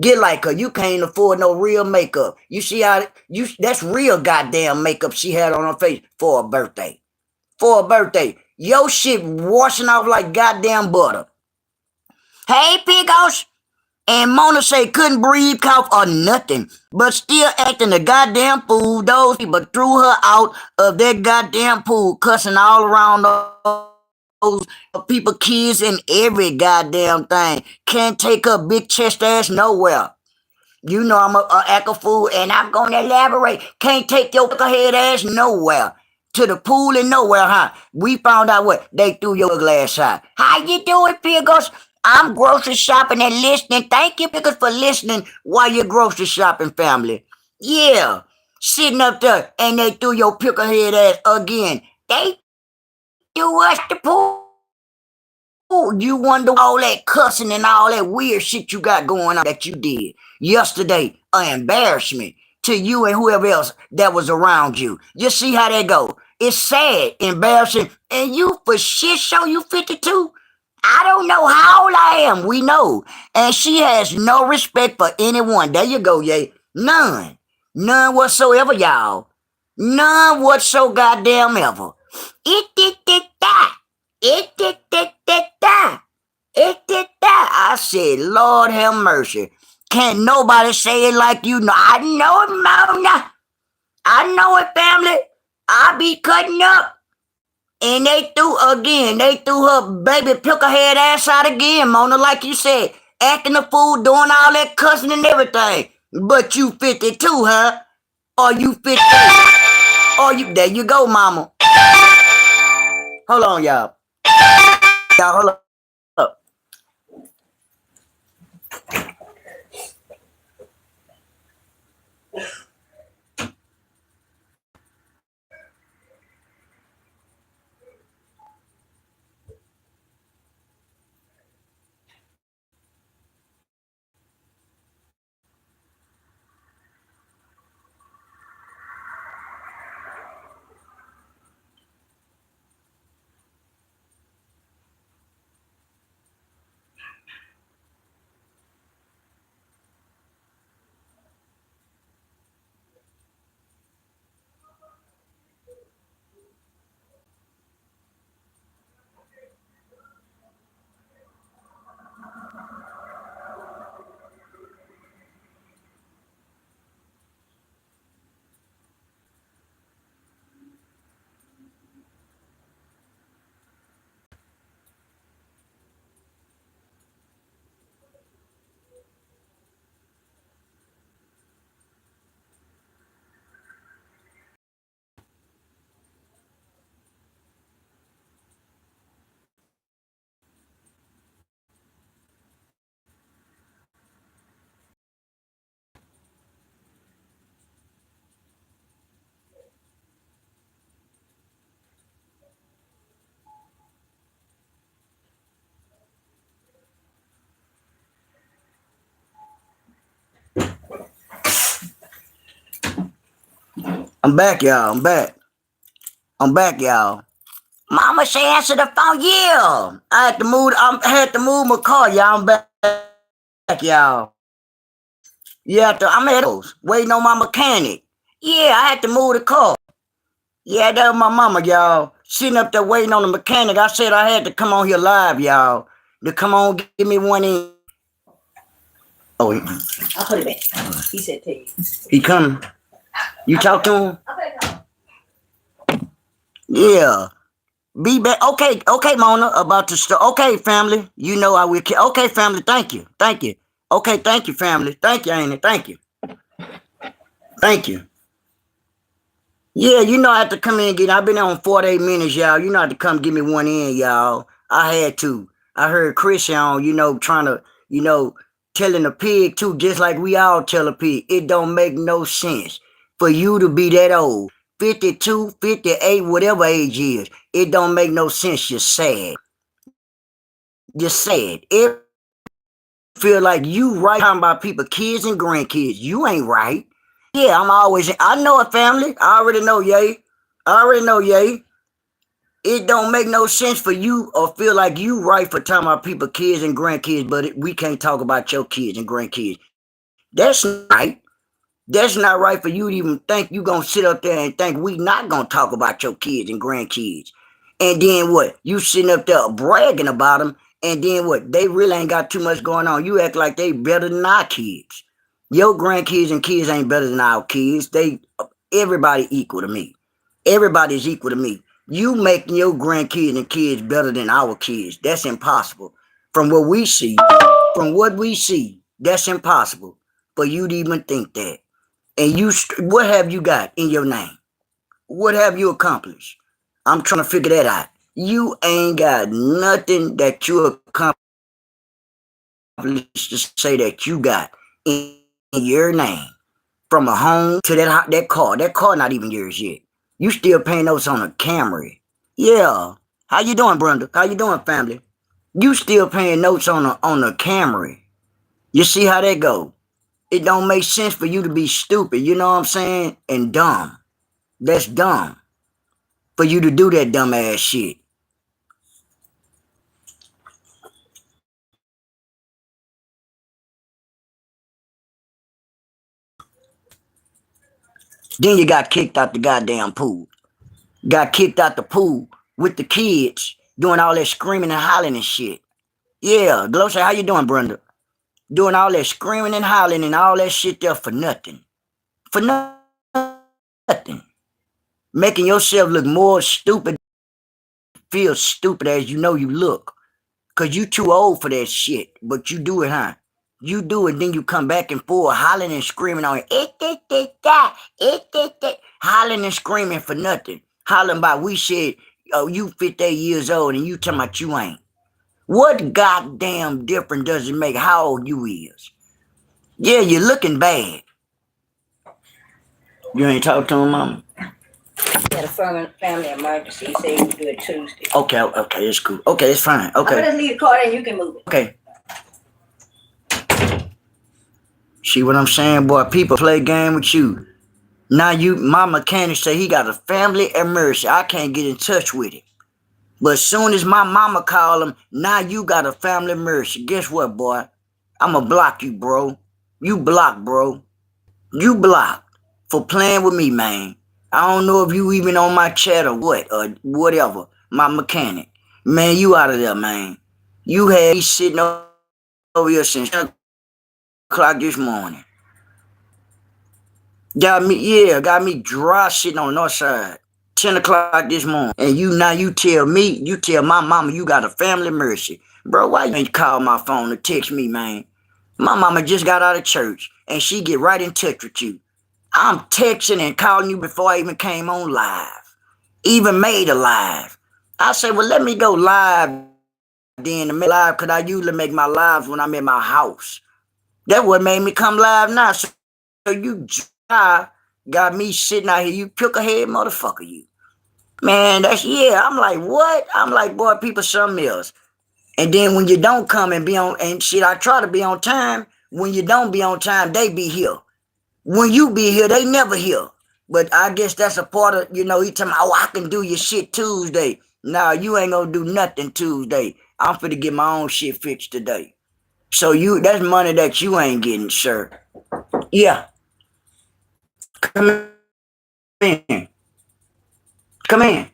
Get like her. You can't afford no real makeup. You see how that's real goddamn makeup she had on her face for a birthday. For a birthday. Your shit washing off like goddamn butter. Hey, Pigos. And Mona say couldn't breathe, cough, or nothing, but still acting a goddamn fool. Those people threw her out of that goddamn pool, cussing all around those people, kids, and every goddamn thing. Can't take her big chest ass nowhere. You know I'm a act a fool, and I'm going to elaborate. Can't take your head ass nowhere. To the pool and nowhere, huh? We found out what? They threw your glass out. How you doing, Pickles? I'm grocery shopping and listening. Thank you, Pickles, for listening while you're grocery shopping, family. Yeah. Sitting up there, and they threw your picklehead ass again. They threw us the pool. You wonder all that cussing and all that weird shit you got going on that you did yesterday, an embarrassment to you and whoever else that was around you. You see how that go? It's sad, embarrassing, and you for shit show you 52. I don't know how old I am. We know, and she has no respect for anyone. There you go, yay. None, none whatsoever, y'all. None whatso goddamn ever. It that. It did that. It did that. I said, Lord have mercy. Can't nobody say it like you know. I know it, Mona. I know it, family. I be cutting up. And they threw her baby picklehead ass out again, Mona, like you said. Acting a fool, doing all that cussing and everything. But you 52, huh? Or you 50? Or you, there you go, mama. Hold on, y'all. Y'all, hold up. I'm back, y'all. I'm back. I'm back, y'all. Mama say answer the phone. Yeah. I had to move my car, y'all. I'm back, y'all. Yeah, I'm at those waiting on my mechanic. Yeah, I had to move the car. Yeah, that was my mama, y'all. Sitting up there waiting on the mechanic. I said I had to come on here live, y'all. To come on, give me one in. Oh, I'll put it back. He said, "Take it." He coming. You talk to him? Yeah. Be back. Okay, okay, Mona. About to start. Okay, family. You know I will. Okay, family. Thank you. Thank you. Okay, thank you, family. Thank you, Annie. Thank you. Thank you. Yeah, you know I have to come in and get. I've been on 48 minutes, y'all. You know I have to come give me one in, y'all. I had to. I heard Chris on, trying to, telling a pig too, just like we all tell a pig. It don't make no sense for you to be that old. 52, 58, whatever age is. It don't make no sense. You're sad. You're sad. It feel like you right talking about people, kids and grandkids. You ain't right. Yeah, I know a family. I already know, yay. I already know, yay. It don't make no sense for you or feel like you right for talking about people, kids and grandkids, but we can't talk about your kids and grandkids. That's not right. That's not right for you to even think you gonna sit up there and think we not gonna talk about your kids and grandkids. And then what? You sitting up there bragging about them, and then what? They really ain't got too much going on. You act like they better than our kids. Your grandkids and kids ain't better than our kids. Everybody equal to me. Everybody's equal to me. You making your grandkids and kids better than our kids. That's impossible. From what we see, that's impossible for you to even think that. And what have you got in your name? What have you accomplished? I'm trying to figure that out. You ain't got nothing that you accomplished to say that you got in your name. From a home to that car. That car not even yours yet. You still paying notes on a Camry. Yeah. How you doing, Brenda? How you doing, family? You still paying notes on a Camry. You see how that go? It don't make sense for you to be stupid, you know what I'm saying? And dumb. That's dumb. For you to do that dumb ass shit. Then you got kicked out the goddamn pool. Got kicked out the pool with the kids doing all that screaming and hollering and shit. Yeah, Glossy, how you doing, Brenda? Doing all that screaming and hollering and all that shit there for nothing. For nothing. Making yourself look more stupid, feel stupid as you know you look. Cause you too old for that shit. But you do it, huh? You do it, then you come back and forth hollering and screaming on it. Hollering and screaming for nothing. Hollering about we said, oh, you 58 years old and you talking about you ain't. What goddamn difference does it make how old you is? Yeah, you're looking bad. You ain't talk to him, Mama? He had a family emergency. He said he would do it Tuesday. Okay, it's cool. Okay, it's fine. Okay. I'm gonna just leave the car there and you can move it. Okay. See what I'm saying, boy? People play game with you. Now my mechanic say he got a family emergency. I can't get in touch with it. But as soon as my mama call him, now you got a family emergency. Guess what, boy? I'ma block you, bro. You blocked, bro. You blocked for playing with me, man. I don't know if you even on my chat or what, or whatever. My mechanic. Man, you out of there, man. You had me sitting over here since 10 o'clock this morning. Got me dry sitting on the north side. 10 o'clock this morning. And you tell my mama you got a family emergency. Bro, why you ain't call my phone or text me, man? My mama just got out of church and she get right in touch with you. I'm texting and calling you before I even came on live. Even made a live. I said, well, let me go live then to make live because I usually make my lives when I'm in my house. That what made me come live now. So you got me sitting out here. You pick a head motherfucker, you. Man, I'm like, what? I'm like, boy, people something else. And then when you don't come and be on, and shit, I try to be on time. When you don't be on time, they be here. When you be here, they never here. But I guess that's a part of, he talking, oh, I can do your shit Tuesday. Nah, you ain't gonna do nothing Tuesday. I'm finna get my own shit fixed today. So that's money that you ain't getting, sir. Yeah, come in. Come in.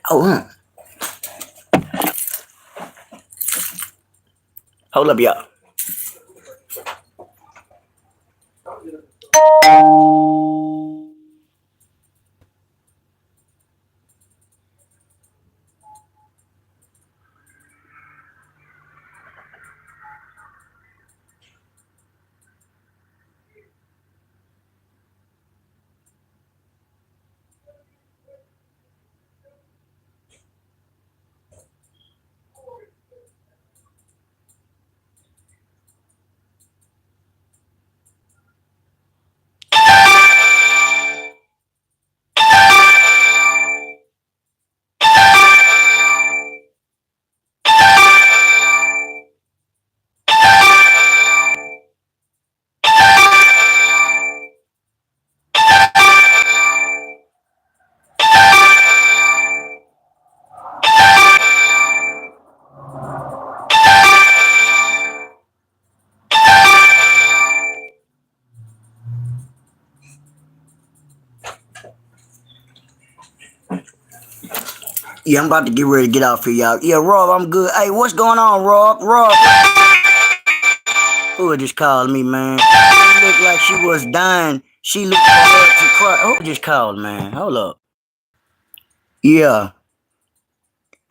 Oh, hold up, y'all. Yeah, I'm about to get ready to get off here, y'all. Yeah, Rob, I'm good. Hey, what's going on, Rob? Rob, who just called me, man? She looked like she was dying. She looked like to cry. Who just called, man? Hold up. Yeah.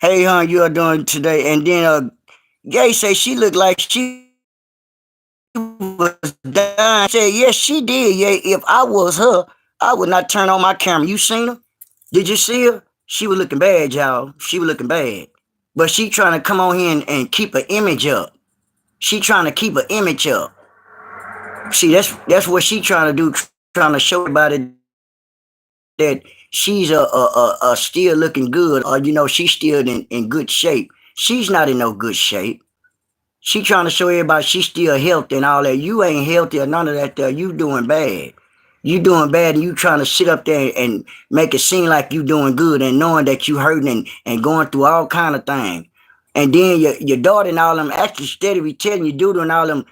Hey, hon, you are doing today? And then Gay say she looked like she was dying. I said, yes, she did. Yeah, if I was her, I would not turn on my camera. You seen her? Did you see her? She was looking bad, y'all. She was looking bad. But she trying to come on here and keep an image up. She trying to keep an image up. See, that's what she trying to do, trying to show everybody that she's a still looking good, or she's still in good shape. She's not in no good shape. She trying to show everybody she's still healthy and all that. You ain't healthy or none of that there. You doing bad. You doing bad and you trying to sit up there and make it seem like you doing good and knowing that you hurting and going through all kind of things. And then your daughter and all them actually steady be telling you, dude, and all them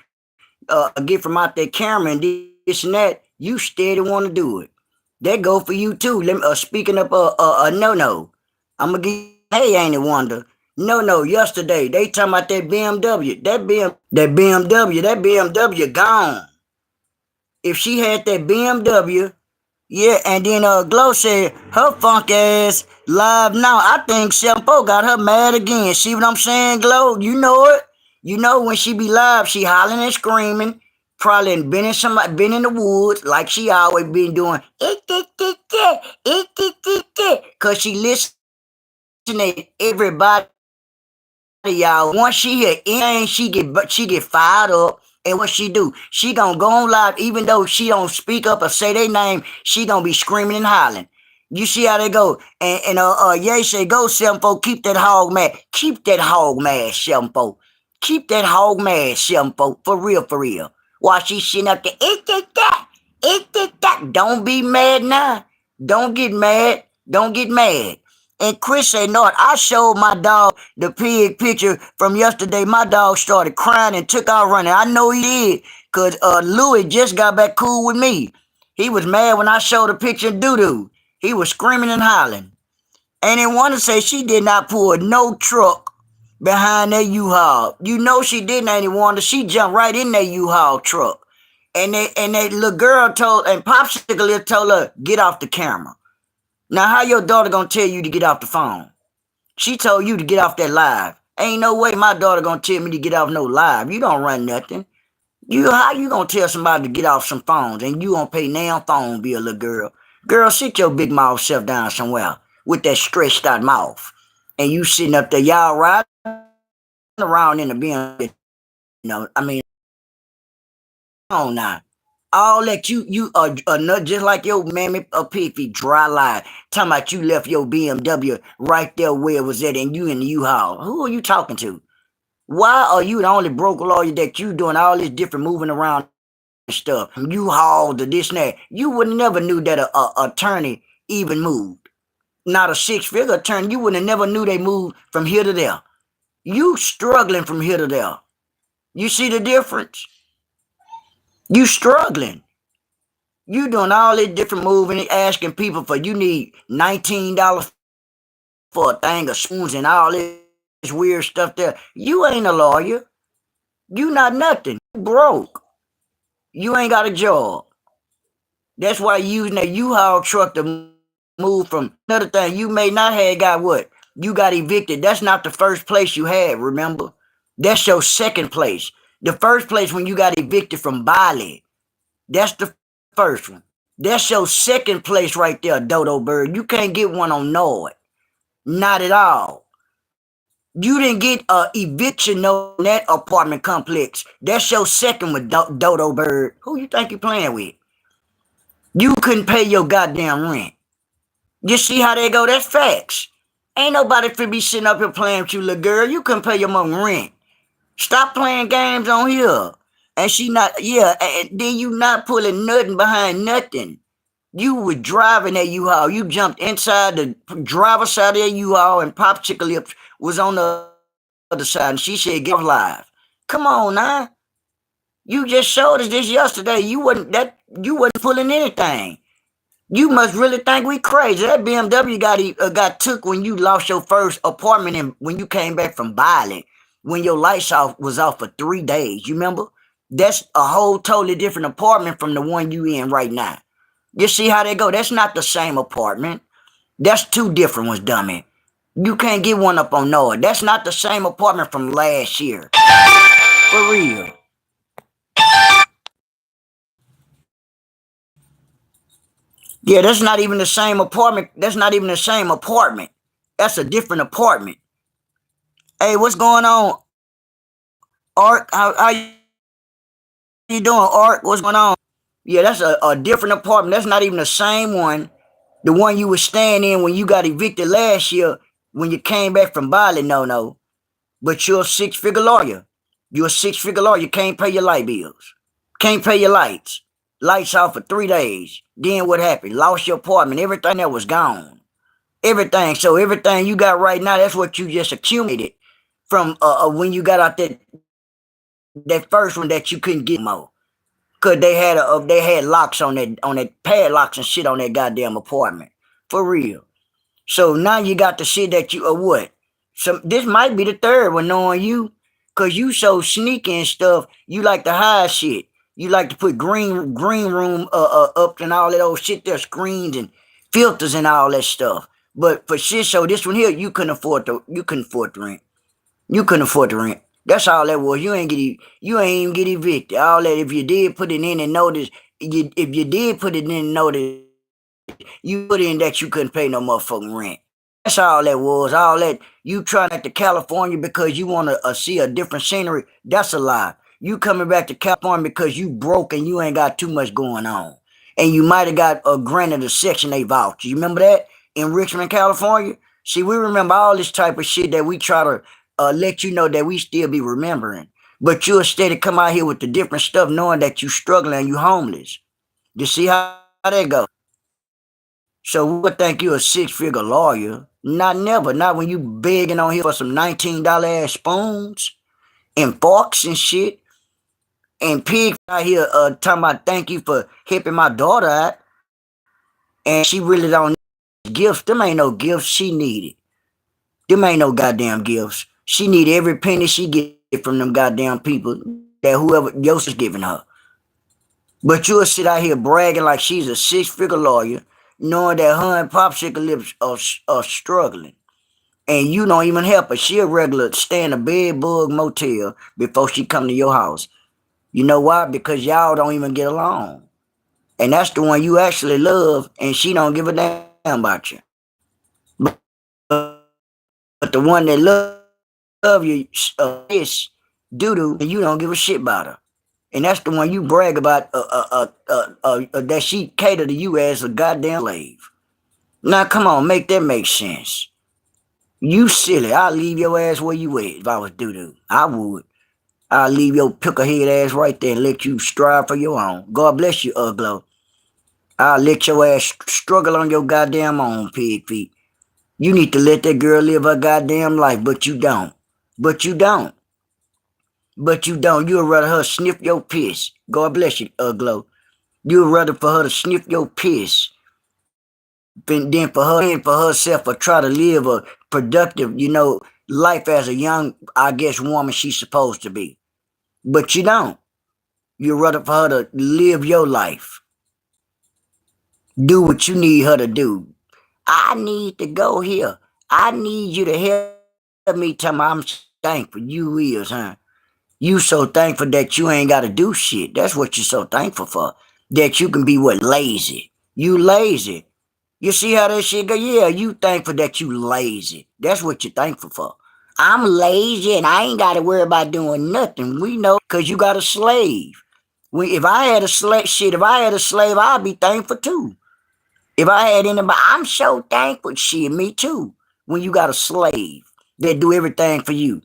get from out that camera and this and that, you steady want to do it. That go for you too. Let me, speaking up a no. I'm gonna give hey, ain't it wonder? No. Yesterday they talking about that BMW. That BMW gone. If she had that BMW, yeah, and then Glow said her funk ass live now. I think Sempo got her mad again. See what I'm saying, Glow? You know it. You know when she be live, she hollering and screaming. Probably been in the woods like she always been doing. Cause she listening to everybody, y'all. Once she hear anything, she get fired up. And what she do? She gonna go on live, even though she don't speak up or say their name. She gonna be screaming and hollering. You see how they go? And Ye say, go, Sempo, keep that hog mad. Keep that hog mad, Sempo. Keep that hog mad, Sempo. For real, for real. While she sitting up there, it. Don't be mad now. Don't get mad. Don't get mad. And Chris said, no, I showed my dog the pig picture from yesterday. My dog started crying and took out running. I know he did, because Louis just got back cool with me. He was mad when I showed the picture of Doo-Doo. He was screaming and hollering. And then want to say she did not pull no truck behind that U-Haul. You know she didn't, and Wanda. She jumped right in that U-Haul truck. And that little girl told, and Popsicle told her, get off the camera. Now, how your daughter gonna tell you to get off the phone? She told you to get off that live. Ain't no way my daughter gonna tell me to get off no live. You don't run nothing. How you gonna tell somebody to get off some phones and you gonna pay now phone bill, little girl? Girl, sit your big mouth self down somewhere with that stretched out mouth. And you sitting up there, y'all riding around in the bin, I mean, come on now. All that you not just like your mammy a Pigfeet dry lie. Talking about you left your BMW right there where it was at and you in the U-Haul. Who are you talking to? Why are you the only broke lawyer that you doing all this different moving around stuff. You hauled to this and that. You would never knew that a attorney even moved. Not a six-figure attorney. You would have never knew they moved from here to there. You struggling from here to there. You see the difference? You struggling. You doing all this different moving, asking people for, you need $19 for a thing of spoons and all this weird stuff there. You ain't a lawyer. You not nothing. You broke. You ain't got a job. That's why you using that U-Haul truck to move from. Another thing, you may not have got what? You got evicted. That's not the first place you had, remember? That's your second place. The first place when you got evicted from Bali. That's the first one. That's your second place right there, Dodo Bird. You can't get one on Nord. Not at all. You didn't get a eviction on that apartment complex. That's your second with Dodo Bird. Who you think you playing with? You couldn't pay your goddamn rent. You see how they go? That's facts. Ain't nobody finna be sitting up here playing with you, little girl. You couldn't pay your mom rent. Stop playing games on here. And she not, yeah, and then you not pulling nothing behind nothing. You were driving that U-Haul. You jumped inside the driver's side of that U-Haul and Popsicle Lips was on the other side. And she said, get live. Come on now. You just showed us this yesterday. You wasn't pulling anything. You must really think we crazy. That BMW got took when you lost your first apartment and when you came back from Bali, when your lights was off for 3 days. You remember? That's a whole totally different apartment from the one you in right now. You see how they go? That's not the same apartment. That's two different ones, dummy. You can't get one up on Noah. That's not the same apartment from last year. For real. Yeah, that's not even the same apartment. That's not even the same apartment. That's a different apartment. Hey, what's going on? Art, how you doing, Art? What's going on? Yeah, that's a different apartment. That's not even the same one. The one you was staying in when you got evicted last year when you came back from Bali, no. But you're a six-figure lawyer. You're a six-figure lawyer. You can't pay your light bills. Can't pay your lights. Lights off for 3 days. Then what happened? Lost your apartment. Everything that was gone. Everything. So everything you got right now, that's what you just accumulated from when you got out that first one that you couldn't get more. Cause they had locks on that padlocks and shit on that goddamn apartment. For real. So now you got the shit that you what? So this might be the third one knowing you. Cause you so sneaky and stuff. You like to hide shit. You like to put green room up and all that old shit there, screens and filters and all that stuff. But for shit, so this one here, you couldn't afford the rent. You couldn't afford the rent. That's all that was. You ain't even get evicted. All that, if you did put it in and notice, if you did put it in and notice, you put in that you couldn't pay no motherfucking rent. That's all that was. All that you trying to California because you want to see a different scenery. That's a lie. You coming back to California because you broke and you ain't got too much going on. And you might have got granted a Section 8 voucher. You remember that? In Richmond, California? See, we remember all this type of shit that we try to let you know that we still be remembering. But you'll steady come out here with the different stuff knowing that you struggling and you homeless. You see how that go? So we would think you a six-figure lawyer. Not never. Not when you begging on here for some $19 ass spoons and forks and shit. And Pig out here talking about thank you for helping my daughter out. And she really don't need gifts. Them ain't no gifts she needed. Them ain't no goddamn gifts. She need every penny she get from them goddamn people that whoever else is giving her. But you'll sit out here bragging like she's a six-figure lawyer, knowing that her and Popsicle Lips are struggling. And you don't even help her. She a regular stay in a bed bug motel before she come to your house. You know why? Because y'all don't even get along. And that's the one you actually love, and she don't give a damn about you. But the one that love you is doo-doo, and you don't give a shit about her. And that's the one you brag about that she cater to you as a goddamn slave. Now, come on, make that make sense. You silly. I'll leave your ass where you at if I was doo-doo. I would. I'll leave your pickle head ass right there and let you strive for your own. God bless you, Uglo. I'll let your ass struggle on your goddamn own, pig feet. You need to let that girl live her goddamn life, but you don't. But you don't. But you don't. You'd rather her sniff your piss. God bless you, Uglo. You'd rather for her to sniff your piss than for herself or try to live a productive, life as a young, I guess, woman she's supposed to be. But you don't. You'd rather for her to live your life. Do what you need her to do. I need to go here. I need you to help me tell me I'm thankful. You is, huh? You so thankful that you ain't got to do shit. That's what you're so thankful for. That you can be what? Lazy. You lazy. You see how that shit go? Yeah, you thankful that you lazy. That's what you're thankful for. I'm lazy and I ain't got to worry about doing nothing. We know because you got a slave. If I had a slave, I'd be thankful too. If I had anybody, I'm so thankful. Shit, me too. When you got a slave that do everything for you.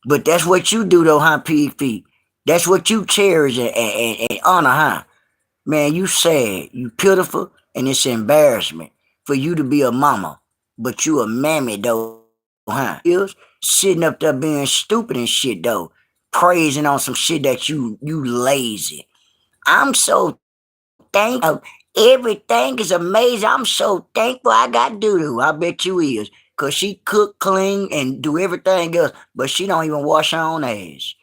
But that's what you do though, huh, pig feet? That's what you cherish and honor, huh? Man, you sad, you pitiful, and it's embarrassment for you to be a mama. But you a mammy though, huh? Sitting up there being stupid and shit though. Praising on some shit that you lazy. I'm so thankful. Everything is amazing. I'm so thankful I got doo-doo. I bet you is. Cause she cook, clean, and do everything else, but she don't even wash her own ass.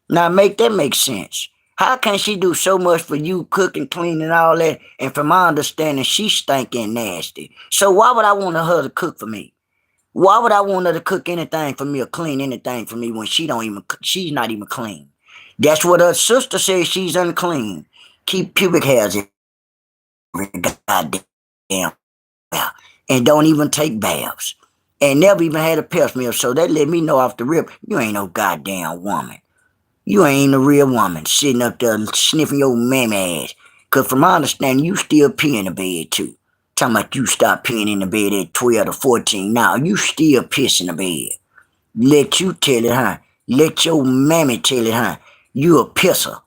Now make that make sense. How can she do so much for you, cooking, cleaning, and all that? And from my understanding, she's stinking nasty. So why would I want her to cook for me? Why would I want her to cook anything for me or clean anything for me when she's not even clean? That's what her sister says, she's unclean. Keep pubic hairs every goddamn and don't even take baths. And never even had a pest meal. So that let me know off the rip, you ain't no goddamn woman. You ain't a real woman sitting up there sniffing your mammy ass. Cause from my understanding, you still pee in the bed too. Talking about you stop peeing in the bed at 12 or 14. Now you still piss in the bed. Let you tell it, huh? Let your mammy tell it, huh? You a pisser.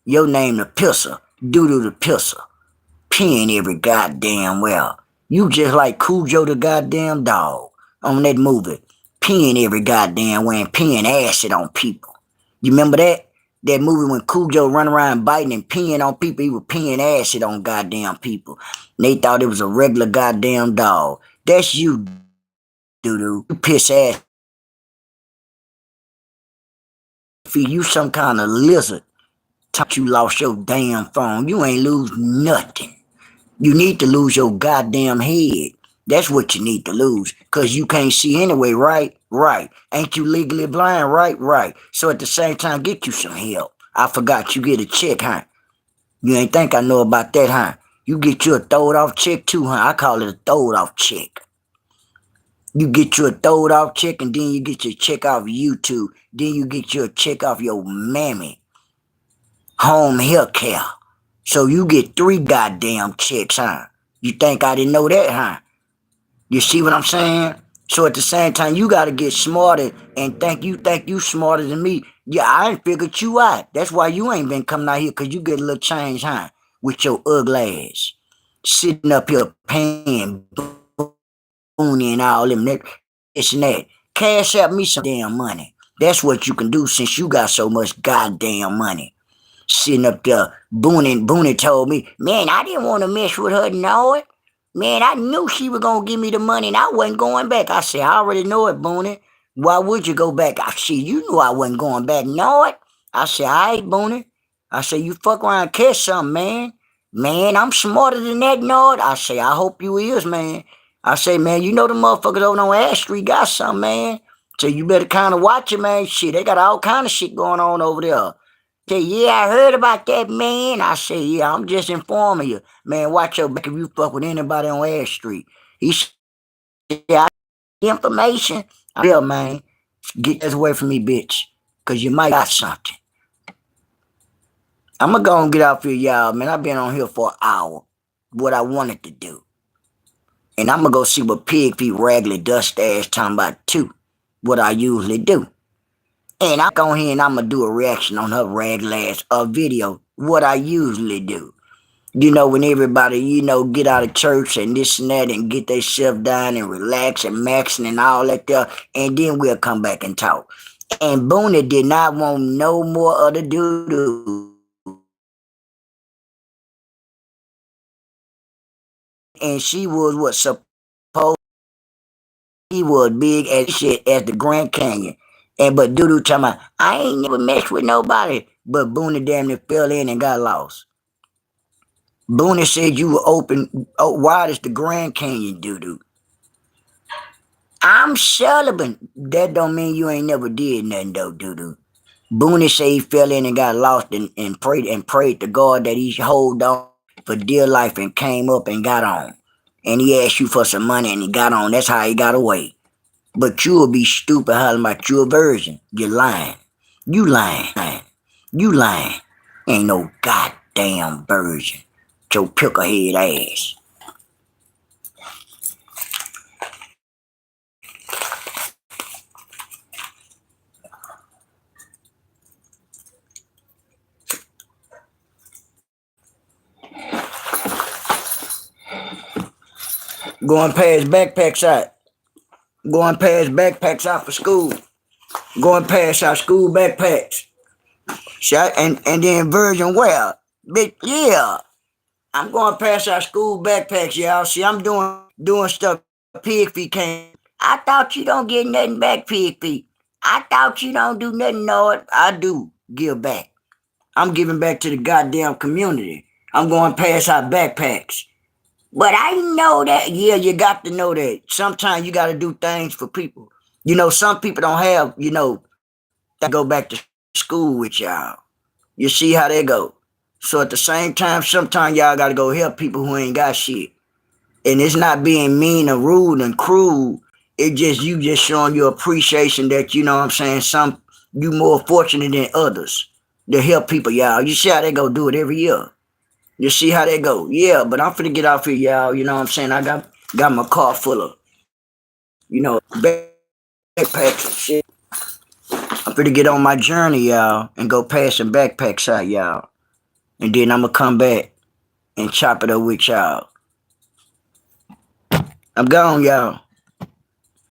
Your name the pisser. Doodle the pisser. Peeing every goddamn well. You just like Cujo the goddamn dog on that movie. Peeing every goddamn way and peeing acid on people. You remember that? That movie when Cujo run around biting and peeing on people, he was peeing acid on goddamn people. And they thought it was a regular goddamn dog. That's you, doo-doo. You piss ass. You some kind of lizard. Thought you lost your damn phone. You ain't lose nothing. You need to lose your goddamn head. That's what you need to lose. Because you can't see anyway, right? Right. Ain't you legally blind? Right? Right. So at the same time, get you some help. I forgot you get a check, huh? You ain't think I know about that, huh? You get you a throwed off check too, huh? I call it a throwed off check. You get you a throwed off check and then you get your check off YouTube. Then you get you a check off your mammy. Home health care. So you get 3 goddamn checks, huh? You think I didn't know that, huh? You see what I'm saying? So at the same time, you gotta get smarter and think you smarter than me. Yeah, I ain't figured you out. That's why you ain't been coming out here, cause you get a little change, huh? With your ugly ass. Sitting up here paying boonie and all them this and that. Cash out me some damn money. That's what you can do since you got so much goddamn money. Sitting up there, Booney told me, man, I didn't want to mess with her, know it. Man, I knew she was going to give me the money and I wasn't going back. I said, I already know it, Booney. Why would you go back? I said, you knew I wasn't going back, know it. I said, all right, Booney. I said, you fuck around and catch something, man. Man, I'm smarter than that, know it. I say, I hope you is, man. I say, man, you know the motherfuckers over on Ash Street got something, man. So you better kind of watch it, man. Shit, they got all kind of shit going on over there. Say, yeah, I heard about that, man. I say, yeah, I'm just informing you. Man, watch your back if you fuck with anybody on Ash Street. He said, I information. Yeah, man. Get this away from me, bitch. Because you might got something. I'm going to go and get off here, y'all, man. I've been on here for an hour. What I wanted to do. And I'm going to go see what Pigfeet Raggedy Dust Ass talking about, too. What I usually do. And I'm going here and I'm gonna do a reaction on her regular ass video. What I usually do. When everybody, get out of church and this and that and get themselves down and relax and maxing and all that there, and then we'll come back and talk. And Booney did not want no more of the doo-doo. And she was what supposed he was big as shit as the Grand Canyon. And but Doodoo talking about, I ain't never messed with nobody. But Booney damn near fell in and got lost. Booney said you were open wide as the Grand Canyon, Doodoo. I'm Sullivan. That don't mean you ain't never did nothing though, Doodoo. Booney said he fell in and got lost and prayed to God that he hold on for dear life and came up and got on. And he asked you for some money and he got on. That's how he got away. But you'll be stupid hollering about your virgin. You're lying. You lying. You lying. Ain't no goddamn virgin. Your picklehead ass. Going past backpacks out. Going past backpacks out for school. Going past our school backpacks. Shot and then virgin well. Bitch, yeah. I'm going past our school backpacks, y'all. See, I'm doing stuff Pigfeet can't. I thought you don't get nothing back, Pigfeet. I thought you don't do nothing, Lord. I do give back. I'm giving back to the goddamn community. I'm going past our backpacks. But I know that, yeah, you got to know that. Sometimes you got to do things for people. Some people don't have, that go back to school with y'all. You see how they go. So at the same time, sometimes y'all got to go help people who ain't got shit. And it's not being mean or rude and cruel. It just, you just showing your appreciation that, you know what I'm saying, you more fortunate than others to help people, y'all. You see how they go do it every year. You see how they go. Yeah, but I'm finna get off here, y'all. You know what I'm saying? I got my car full of, backpacks and shit. I'm finna get on my journey, y'all, and go pass some backpacks out, y'all. And then I'm gonna come back and chop it up with y'all. I'm gone, y'all.